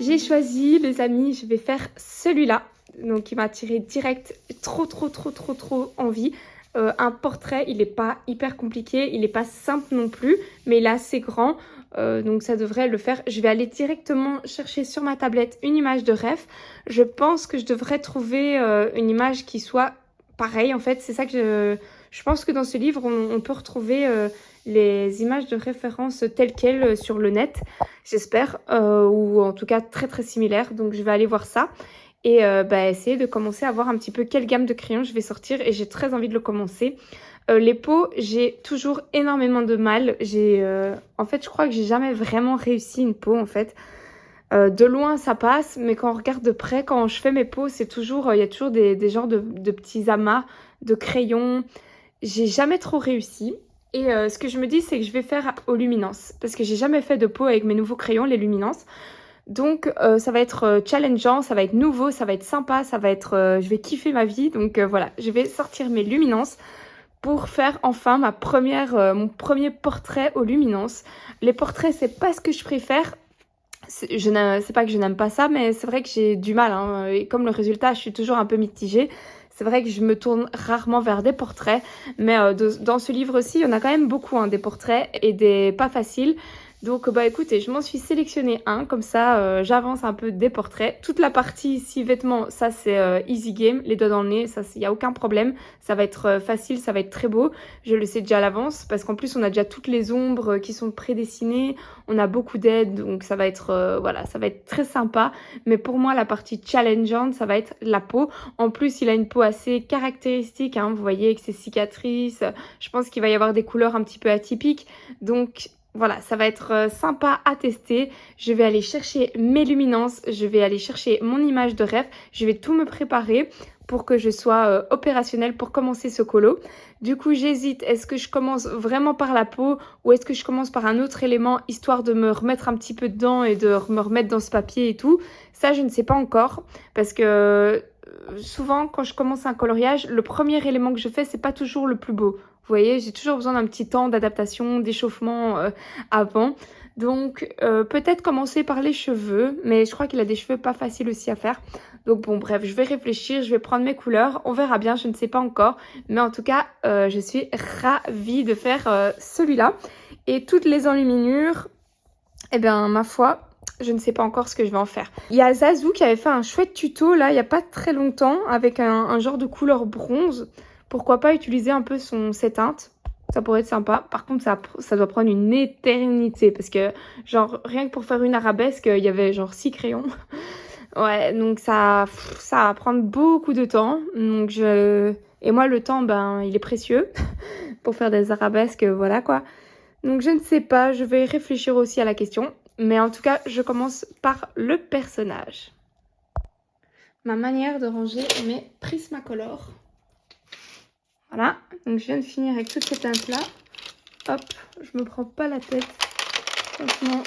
J'ai choisi, les amis, je vais faire celui-là. Donc il m'a attiré direct, trop envie. Un portrait, il n'est pas hyper compliqué, il n'est pas simple non plus, mais il est assez grand. Donc ça devrait le faire. Je vais aller directement chercher sur ma tablette une image de ref. Je pense que je devrais trouver une image qui soit pareille. En fait, c'est ça que je pense que dans ce livre, on peut retrouver les images de référence telles quelles sur le net, j'espère, ou en tout cas très similaires. Donc je vais aller voir ça. et essayer de commencer à voir un petit peu quelle gamme de crayons je vais sortir et j'ai très envie de le commencer. Les pots, j'ai toujours énormément de mal. En fait, je crois que j'ai jamais vraiment réussi une peau en fait. De loin, ça passe, mais quand on regarde de près, quand je fais mes pots, c'est toujours, il y a toujours des genres de petits amas de crayons. J'ai jamais trop réussi. Et ce que je me dis, c'est que je vais faire aux luminances. Parce que j'ai jamais fait de pot avec mes nouveaux crayons, les luminances. Donc ça va être challengeant, ça va être nouveau, ça va être sympa, ça va être... je vais kiffer ma vie. Donc voilà, je vais sortir mes luminances pour faire enfin mon premier portrait aux luminances. Les portraits, c'est pas ce que je préfère. C'est pas que je n'aime pas ça, mais c'est vrai que j'ai du mal, hein. Et comme le résultat, je suis toujours un peu mitigée. C'est vrai que je me tourne rarement vers des portraits, mais dans ce livre-ci, il y en a quand même beaucoup, hein, des portraits et des pas faciles. Donc écoutez, je m'en suis sélectionné un, comme ça j'avance un peu des portraits. Toute la partie ici vêtements, ça c'est easy game, les doigts dans le nez, ça il n'y a aucun problème. Ça va être facile, ça va être très beau. Je le sais déjà à l'avance parce qu'en plus on a déjà toutes les ombres qui sont prédessinées. On a beaucoup d'aides, donc ça va être voilà, ça va être très sympa. Mais pour moi la partie challengeante, ça va être la peau. En plus il a une peau assez caractéristique, hein, vous voyez avec ses cicatrices. Je pense qu'il va y avoir des couleurs un petit peu atypiques. Donc voilà, ça va être sympa à tester. Je vais aller chercher mes luminances, je vais aller chercher mon image de rêve. Je vais tout me préparer pour que je sois opérationnelle pour commencer ce colo. Du coup, j'hésite. Est-ce que je commence vraiment par la peau ou est-ce que je commence par un autre élément histoire de me remettre un petit peu dedans et de me remettre dans ce papier et tout? Ça, je ne sais pas encore parce que souvent, quand je commence un coloriage, le premier élément que je fais, c'est pas toujours le plus beau. Vous voyez, j'ai toujours besoin d'un petit temps d'adaptation, d'échauffement avant. Donc, peut-être commencer par les cheveux, mais je crois qu'il a des cheveux pas faciles aussi à faire. Donc bon, bref, je vais réfléchir, je vais prendre mes couleurs. On verra bien, je ne sais pas encore. Mais en tout cas, je suis ravie de faire celui-là. Et toutes les enluminures, eh bien, ma foi, je ne sais pas encore ce que je vais en faire. Il y a Zazou qui avait fait un chouette tuto, là, il n'y a pas très longtemps, avec un genre de couleur bronze. Pourquoi pas utiliser un peu ses teintes? Ça pourrait être sympa. Par contre, ça doit prendre une éternité. Parce que, genre, rien que pour faire une arabesque, il y avait genre 6 crayons. Ouais, donc ça va prendre beaucoup de temps. Et moi, le temps, il est précieux. Pour faire des arabesques, voilà quoi. Donc je ne sais pas, je vais réfléchir aussi à la question. Mais en tout cas, je commence par le personnage. Ma manière de ranger mes Prismacolor. Voilà, donc je viens de finir avec toutes ces teintes-là. Hop, je me prends pas la tête. Franchement,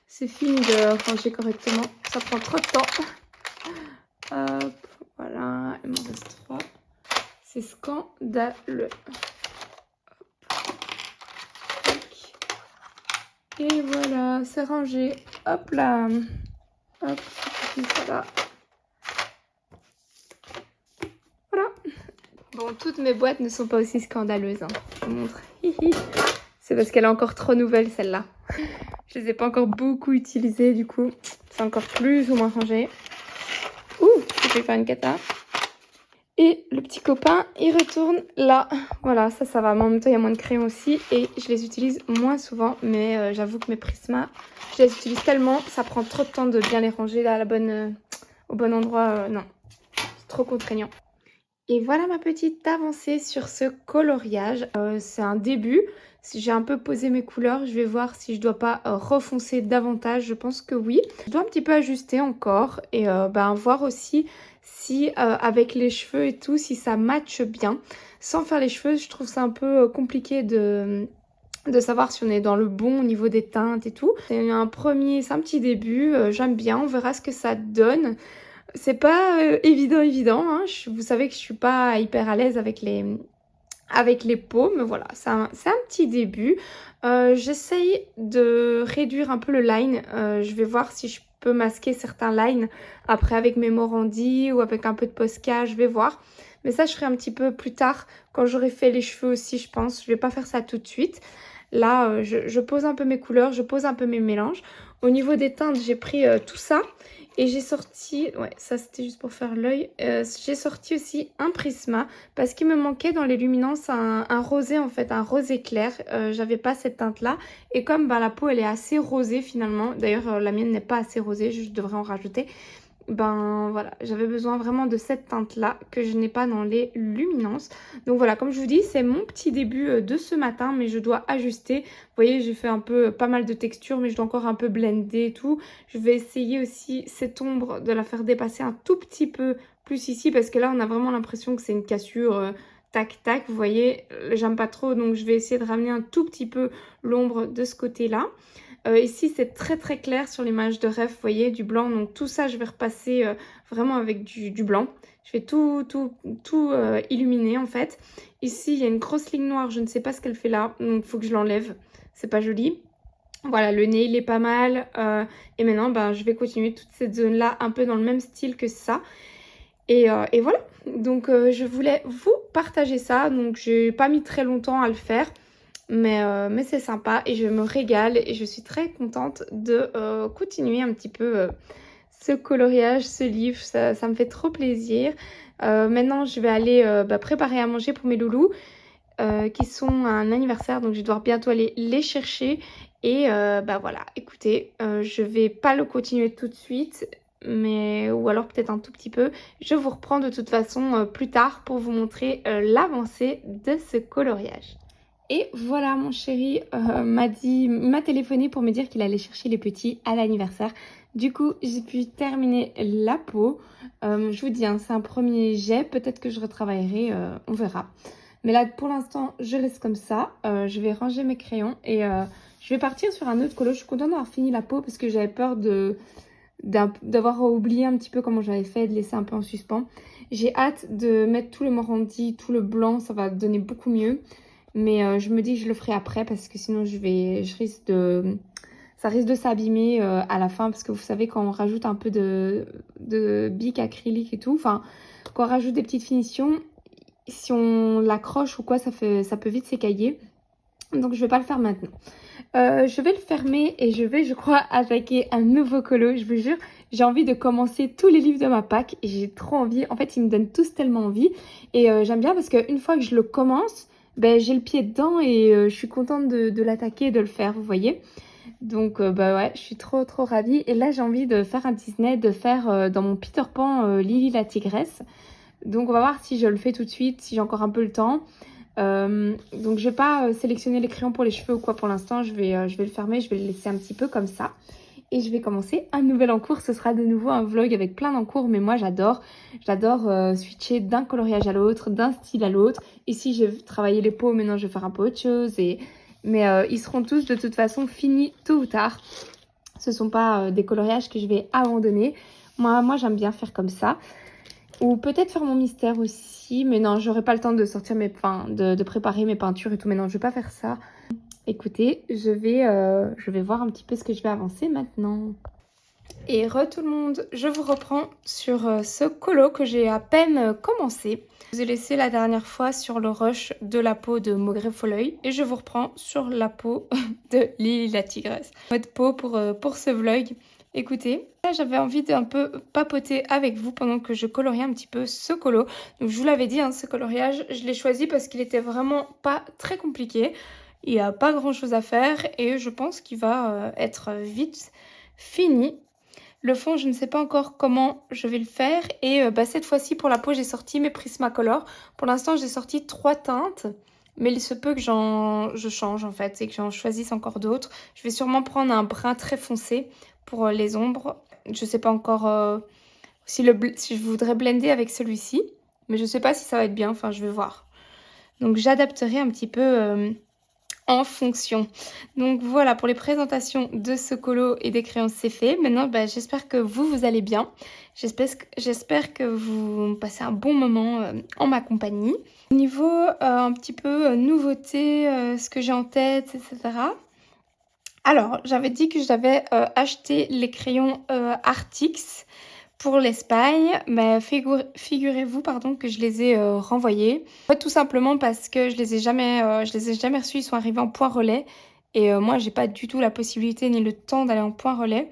c'est fini de ranger correctement. Ça prend trop de temps. Hop, voilà, il m'en reste 3. C'est scandaleux. Hop. Et voilà, c'est rangé. Hop là. Hop, voilà. Voilà. Bon, toutes mes boîtes ne sont pas aussi scandaleuses, hein. Je vous montre. C'est parce qu'elle est encore trop nouvelle, celle-là. Je les ai pas encore beaucoup utilisées, du coup. C'est encore plus ou moins rangé. Ouh, je vais faire une cata. Et le petit copain, il retourne là. Voilà, ça va. Mais en même temps, il y a moins de crayons aussi. Et je les utilise moins souvent. Mais j'avoue que mes Prisma, je les utilise tellement. Ça prend trop de temps de bien les ranger là, au bon endroit. Non, c'est trop contraignant. Et voilà ma petite avancée sur ce coloriage. C'est un début. Si j'ai un peu posé mes couleurs, je vais voir si je dois pas refoncer davantage. Je pense que oui. Je dois un petit peu ajuster encore et voir aussi si avec les cheveux et tout, si ça matche bien. Sans faire les cheveux, je trouve ça un peu compliqué de savoir si on est dans le bon au niveau des teintes et tout. C'est un petit début. J'aime bien. On verra ce que ça donne. C'est pas évident, hein. Vous savez que je suis pas hyper à l'aise avec les peaux, mais voilà, c'est un petit début. J'essaye de réduire un peu le line. Je vais voir si je peux masquer certains lines après avec mes Morandi ou avec un peu de Posca, je vais voir. Mais ça, je ferai un petit peu plus tard quand j'aurai fait les cheveux aussi, je pense. Je vais pas faire ça tout de suite. Là, je pose un peu mes couleurs, je pose un peu mes mélanges. Au niveau des teintes, j'ai pris tout ça. Et j'ai sorti, ouais, ça c'était juste pour faire l'œil. J'ai sorti aussi un Prisma parce qu'il me manquait dans les luminances un rosé en fait, un rosé clair. J'avais pas cette teinte là. Et comme la peau elle est assez rosée finalement, d'ailleurs la mienne n'est pas assez rosée, je devrais en rajouter. ben voilà, j'avais besoin vraiment de cette teinte-là que je n'ai pas dans les luminances. Donc voilà, comme je vous dis, c'est mon petit début de ce matin, mais je dois ajuster. Vous voyez, j'ai fait un peu pas mal de textures, mais je dois encore un peu blender et tout. Je vais essayer aussi cette ombre de la faire dépasser un tout petit peu plus ici, parce que là, on a vraiment l'impression que c'est une cassure tac tac. Vous voyez, j'aime pas trop, donc je vais essayer de ramener un tout petit peu l'ombre de ce côté-là. Ici, c'est très très clair sur l'image de rêve, vous voyez, du blanc. Donc tout ça, je vais repasser vraiment avec du blanc. Je vais tout illuminer en fait. Ici, il y a une grosse ligne noire, je ne sais pas ce qu'elle fait là. Donc il faut que je l'enlève, c'est pas joli. Voilà, le nez, il est pas mal. Et maintenant, ben, je vais continuer toute cette zone-là, un peu dans le même style que ça. Et voilà, donc je voulais vous partager ça. Donc j'ai pas mis très longtemps à le faire. Mais c'est sympa et je me régale et je suis très contente de continuer un petit peu ce coloriage, ce livre, ça me fait trop plaisir. Maintenant je vais aller préparer à manger pour mes loulous qui sont à un anniversaire, donc je vais devoir bientôt aller les chercher. Et voilà, écoutez, je vais pas le continuer tout de suite, mais ou alors peut-être un tout petit peu. Je vous reprends de toute façon plus tard pour vous montrer l'avancée de ce coloriage. Et voilà, mon chéri m'a téléphoné pour me dire qu'il allait chercher les petits à l'anniversaire. Du coup, j'ai pu terminer la peau. Je vous dis, hein, c'est un premier jet. Peut-être que je retravaillerai, on verra. Mais là, pour l'instant, je laisse comme ça. Je vais ranger mes crayons et je vais partir sur un autre colo. Je suis contente d'avoir fini la peau parce que j'avais peur d'avoir oublié un petit peu comment j'avais fait, de laisser un peu en suspens. J'ai hâte de mettre tout le morandi, tout le blanc. Ça va donner beaucoup mieux. Mais je me dis que je le ferai après parce que sinon ça risque de s'abîmer à la fin. Parce que vous savez, quand on rajoute un peu de bic acrylique et tout, enfin, quand on rajoute des petites finitions, si on l'accroche ou quoi, ça peut vite s'écailler. Donc je vais pas le faire maintenant. Je vais le fermer et je crois, attaquer un nouveau colo. Je vous jure, j'ai envie de commencer tous les livres de ma pack et j'ai trop envie. En fait, ils me donnent tous tellement envie. Et j'aime bien parce qu'une fois que je le commence, ben, j'ai le pied dedans et je suis contente de l'attaquer et de le faire, vous voyez. Donc ouais, je suis trop trop ravie. Et là, j'ai envie de faire un Disney, de faire dans mon Peter Pan Lily la tigresse. Donc on va voir si je le fais tout de suite, si j'ai encore un peu le temps. Donc je vais pas sélectionner les crayons pour les cheveux ou quoi pour l'instant. Je vais le fermer, je vais le laisser un petit peu comme ça. Et je vais commencer un nouvel encours. Ce sera de nouveau un vlog avec plein d'encours. Mais moi, j'adore switcher d'un coloriage à l'autre, d'un style à l'autre. Ici, j'ai travaillé les peaux. Maintenant, je vais faire un peu autre chose. Mais ils seront tous de toute façon finis tôt ou tard. Ce ne sont pas des coloriages que je vais abandonner. Moi j'aime bien faire comme ça. Ou peut-être faire mon mystère aussi. Mais non, j'aurai pas le temps de sortir de préparer mes peintures et tout. Mais non, je vais pas faire ça. Écoutez, je vais voir un petit peu ce que je vais avancer maintenant. Et tout le monde, je vous reprends sur ce colo que j'ai à peine commencé. Je vous ai laissé la dernière fois sur le rush de la peau de Maugrey Folleuil et je vous reprends sur la peau de Lily la tigresse. Mode peau pour ce vlog. Écoutez, là j'avais envie d'un peu papoter avec vous pendant que je coloriais un petit peu ce colo. Donc je vous l'avais dit, hein, ce coloriage, je l'ai choisi parce qu'il était vraiment pas très compliqué. Il n'y a pas grand chose à faire et je pense qu'il va être vite fini. Le fond, je ne sais pas encore comment je vais le faire. Et cette fois-ci, pour la peau, j'ai sorti mes Prismacolor. Pour l'instant, j'ai sorti 3 teintes. Mais il se peut que je change en fait et que j'en choisisse encore d'autres. Je vais sûrement prendre un brun très foncé pour les ombres. Je ne sais pas encore si je voudrais blender avec celui-ci. Mais je ne sais pas si ça va être bien. Enfin, je vais voir. Donc, j'adapterai un petit peu en fonction. Donc voilà pour les présentations de ce colo et des crayons, c'est fait. Maintenant j'espère que vous allez bien. J'espère que vous passez un bon moment en ma compagnie. Niveau un petit peu nouveauté, ce que j'ai en tête, etc. Alors j'avais dit que j'avais acheté les crayons Artix pour l'Espagne, mais figurez-vous que je les ai renvoyés. En fait, tout simplement parce que je les ai jamais reçus, ils sont arrivés en point relais. Et moi, j'ai pas du tout la possibilité ni le temps d'aller en point relais.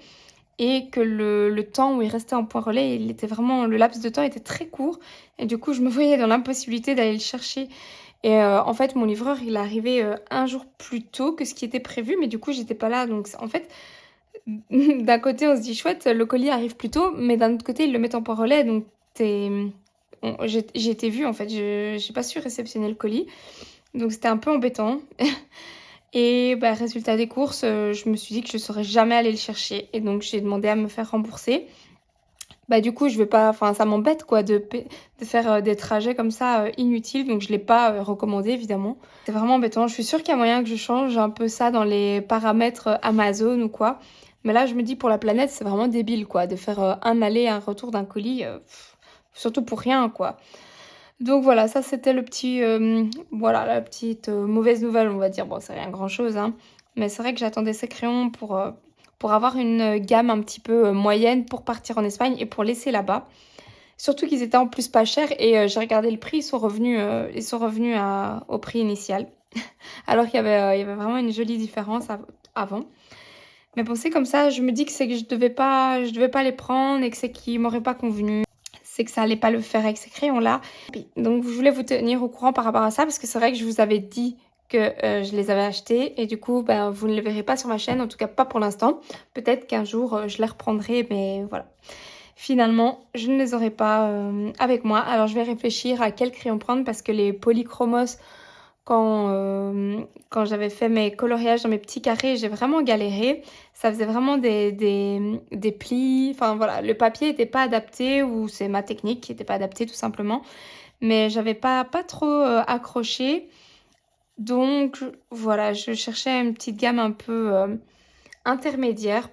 Et que le temps où ils restaient en point relais, le laps de temps était très court. Et du coup, je me voyais dans l'impossibilité d'aller le chercher. Et en fait, mon livreur, il est arrivé un jour plus tôt que ce qui était prévu. Mais du coup, j'étais pas là. Donc en fait, d'un côté, on se dit chouette, le colis arrive plus tôt, mais d'un autre côté, ils le mettent en point relais, donc j'ai été vue en fait, je j'ai pas su réceptionner le colis, donc c'était un peu embêtant. Et bah, résultat des courses, je me suis dit que je saurais jamais aller le chercher, et donc j'ai demandé à me faire rembourser. Bah, du coup, je vais pas, enfin, ça m'embête quoi de faire des trajets comme ça inutiles, donc je l'ai pas recommandé évidemment. C'est vraiment embêtant. Je suis sûre qu'il y a moyen que je change un peu ça dans les paramètres Amazon ou quoi. Mais là, je me dis pour la planète, c'est vraiment débile quoi de faire un aller et un retour d'un colis, surtout pour rien quoi. Donc voilà, ça c'était le petit, voilà, la petite mauvaise nouvelle, on va dire. Bon, c'est rien grand-chose, hein. Mais c'est vrai que j'attendais ces crayons pour avoir une gamme un petit peu moyenne pour partir en Espagne et pour laisser là-bas. Surtout qu'ils étaient en plus pas chers et j'ai regardé le prix, ils sont revenus au prix initial. Alors qu'il y avait vraiment une jolie différence avant. Mais bon, c'est comme ça, je me dis que c'est que je devais pas les prendre et que c'est qu'ils m'auraient pas convenu. C'est que ça allait pas le faire avec ces crayons-là. Donc, je voulais vous tenir au courant par rapport à ça parce que c'est vrai que je vous avais dit que je les avais achetés et du coup, ben, vous ne les verrez pas sur ma chaîne, en tout cas pas pour l'instant. Peut-être qu'un jour, je les reprendrai, mais voilà. Finalement, je ne les aurai pas avec moi. Alors, je vais réfléchir à quel crayon prendre parce que les polychromos, quand j'avais fait mes coloriages dans mes petits carrés, j'ai vraiment galéré. Ça faisait vraiment des plis. Enfin voilà, le papier n'était pas adapté ou c'est ma technique qui n'était pas adaptée tout simplement. Mais j'avais pas trop accroché. Donc voilà, je cherchais une petite gamme un peu intermédiaire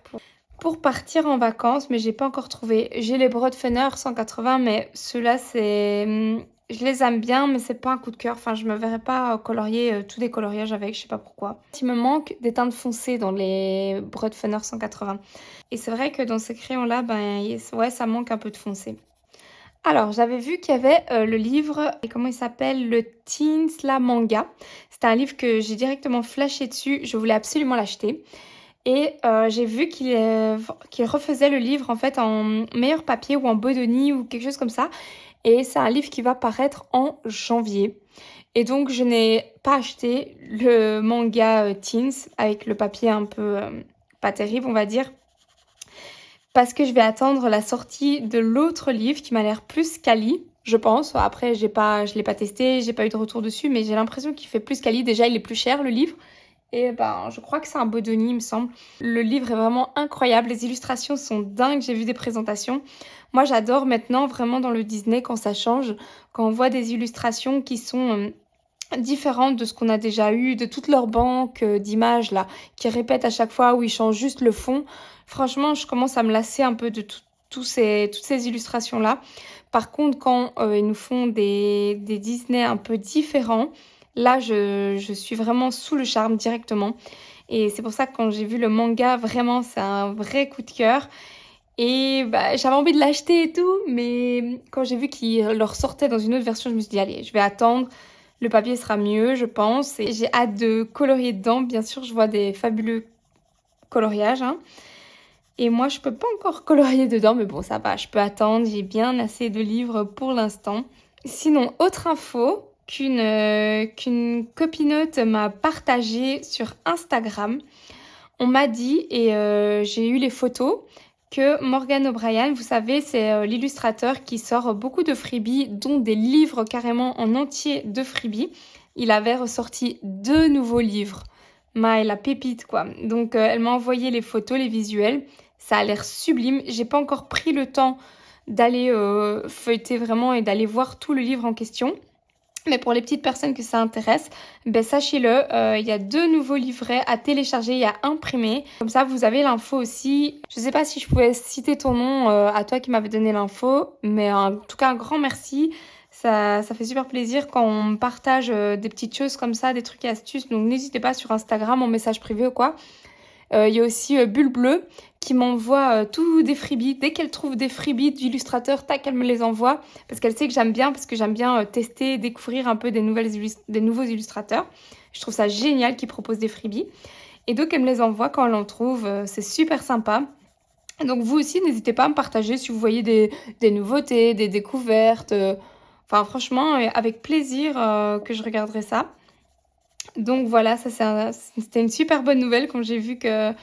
pour partir en vacances, mais j'ai pas encore trouvé. J'ai les Broadfenner 180, mais ceux-là, je les aime bien, mais c'est pas un coup de cœur. Enfin, je me verrais pas colorier tous des coloriages avec, je sais pas pourquoi. Il me manque des teintes foncées dans les Broadfenner 180. Et c'est vrai que dans ces crayons-là, ben, ouais, ça manque un peu de foncé. Alors, j'avais vu qu'il y avait le livre, et comment il s'appelle? Le Teens La Manga. C'était un livre que j'ai directement flashé dessus. Je voulais absolument l'acheter. Et j'ai vu qu'il refaisait le livre en fait en meilleur papier ou en Bodoni ou quelque chose comme ça. Et c'est un livre qui va paraître en janvier. Et donc je n'ai pas acheté le manga Teens avec le papier un peu pas terrible on va dire. Parce que je vais attendre la sortie de l'autre livre qui m'a l'air plus quali, je pense. Après, je l'ai pas testé, j'ai pas eu de retour dessus, mais j'ai l'impression qu'il fait plus quali. Déjà, il est plus cher le livre. Et ben, je crois que c'est un Bodoni, il me semble. Le livre est vraiment incroyable. Les illustrations sont dingues. J'ai vu des présentations. Moi, j'adore maintenant vraiment dans le Disney quand ça change, quand on voit des illustrations qui sont différentes de ce qu'on a déjà eu, de toute leur banque d'images là, qui répètent à chaque fois où ils changent juste le fond. Franchement, je commence à me lasser un peu de toutes ces illustrations là. Par contre, quand ils nous font des Disney un peu différents, là, je suis vraiment sous le charme directement. Et c'est pour ça que quand j'ai vu le manga, vraiment, c'est un vrai coup de cœur. Et bah, j'avais envie de l'acheter et tout, mais quand j'ai vu qu'il le ressortait dans une autre version, je me suis dit, allez, je vais attendre. Le papier sera mieux, je pense. Et j'ai hâte de colorier dedans. Bien sûr, je vois des fabuleux coloriages, hein. Et moi, je peux pas encore colorier dedans, mais bon, ça va, je peux attendre. J'ai bien assez de livres pour l'instant. Sinon, autre info qu'une copinote m'a partagée sur Instagram. On m'a dit, et j'ai eu les photos, que Morgan O'Brien, vous savez, c'est l'illustrateur qui sort beaucoup de freebies, dont des livres carrément en entier de freebies. Il avait ressorti 2 nouveaux livres. La pépite, quoi. Donc, elle m'a envoyé les photos, les visuels. Ça a l'air sublime. J'ai pas encore pris le temps d'aller feuilleter vraiment et d'aller voir tout le livre en question. Mais pour les petites personnes que ça intéresse, ben sachez-le, il y a 2 nouveaux livrets à télécharger et à imprimer. Comme ça, vous avez l'info aussi. Je ne sais pas si je pouvais citer ton nom à toi qui m'avais donné l'info, mais en tout cas, un grand merci. Ça fait super plaisir quand on me partage des petites choses comme ça, des trucs et astuces. Donc n'hésitez pas sur Instagram, en message privé ou quoi. Il y a aussi Bulle Bleue qui m'envoie tous des freebies. Dès qu'elle trouve des freebies d'illustrateurs, tac, elle me les envoie. Parce qu'elle sait que j'aime bien, parce que j'aime bien tester, découvrir un peu des nouveaux illustrateurs. Je trouve ça génial qu'ils proposent des freebies. Et donc, elle me les envoie quand elle en trouve. C'est super sympa. Donc, vous aussi, n'hésitez pas à me partager si vous voyez des nouveautés, des découvertes. Enfin, franchement, avec plaisir que je regarderai ça. Donc voilà, ça c'était une super bonne nouvelle quand j'ai vu que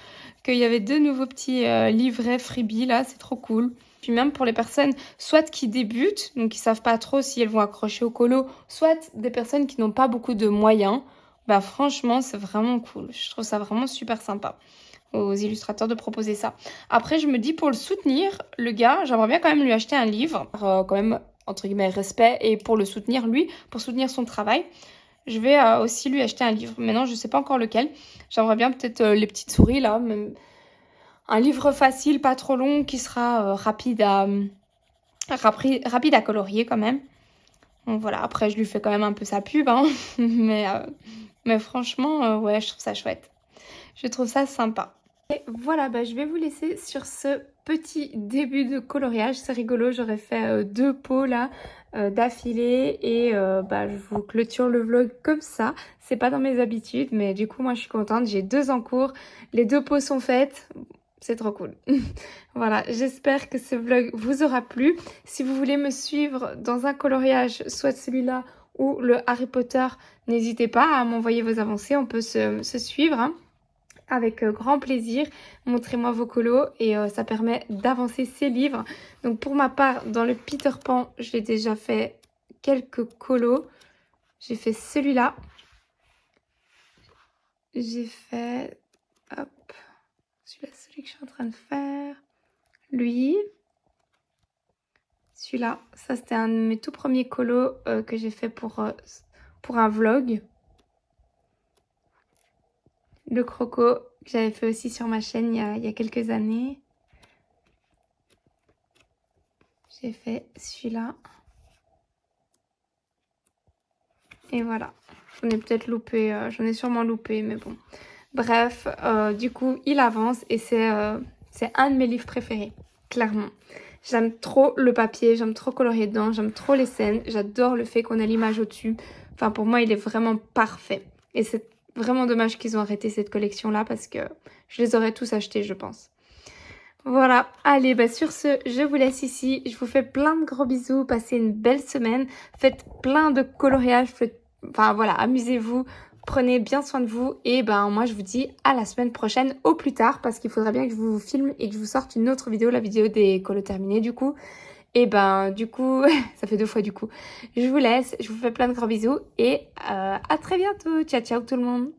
qu'il y avait 2 nouveaux petits livrets freebie là, c'est trop cool. Puis même pour les personnes soit qui débutent, donc qui savent pas trop si elles vont accrocher au colo, soit des personnes qui n'ont pas beaucoup de moyens, bah franchement c'est vraiment cool. Je trouve ça vraiment super sympa aux illustrateurs de proposer ça. Après je me dis pour le soutenir, le gars, j'aimerais bien quand même lui acheter un livre, quand même entre guillemets respect, et pour le soutenir lui, pour soutenir son travail. Je vais aussi lui acheter un livre. Maintenant, je sais pas encore lequel. J'aimerais bien peut-être les petites souris là, même un livre facile, pas trop long, qui sera rapide à colorier quand même. Donc voilà, après je lui fais quand même un peu sa pub, hein. mais franchement, ouais, je trouve ça chouette. Je trouve ça sympa. Et voilà, bah, je vais vous laisser sur ce petit début de coloriage. C'est rigolo, j'aurais fait 2 pots là d'affilée et bah, je vous clôture le vlog comme ça. C'est pas dans mes habitudes, mais du coup, moi, je suis contente. J'ai 2 en cours. Les 2 pots sont faites. C'est trop cool. Voilà, j'espère que ce vlog vous aura plu. Si vous voulez me suivre dans un coloriage, soit celui-là ou le Harry Potter, n'hésitez pas à m'envoyer vos avancées. On peut se suivre, hein. Avec grand plaisir, montrez-moi vos colos et ça permet d'avancer ces livres. Donc pour ma part, dans le Peter Pan, j'ai déjà fait quelques colos. J'ai fait celui-là. J'ai fait, hop, celui que je suis en train de faire. Lui. Celui-là. Ça, c'était un de mes tout premiers colos que j'ai fait pour un vlog. Le croco que j'avais fait aussi sur ma chaîne il y a quelques années. J'ai fait celui-là. Et voilà. J'en ai peut-être loupé, j'en ai sûrement loupé, mais bon. Bref, du coup, il avance et c'est un de mes livres préférés, clairement. J'aime trop le papier, j'aime trop colorier dedans, j'aime trop les scènes. J'adore le fait qu'on ait l'image au-dessus. Enfin, pour moi, il est vraiment parfait. Et c'est vraiment dommage qu'ils ont arrêté cette collection-là parce que je les aurais tous achetés, je pense. Voilà, allez, bah sur ce, je vous laisse ici. Je vous fais plein de gros bisous, passez une belle semaine. Faites plein de coloriage, enfin voilà, amusez-vous. Prenez bien soin de vous et ben moi je vous dis à la semaine prochaine au plus tard parce qu'il faudra bien que je vous filme et que je vous sorte une autre vidéo, la vidéo des colos terminés du coup. Et ben du coup, ça fait 2 fois du coup. Je vous laisse, je vous fais plein de gros bisous et à très bientôt. Ciao ciao tout le monde.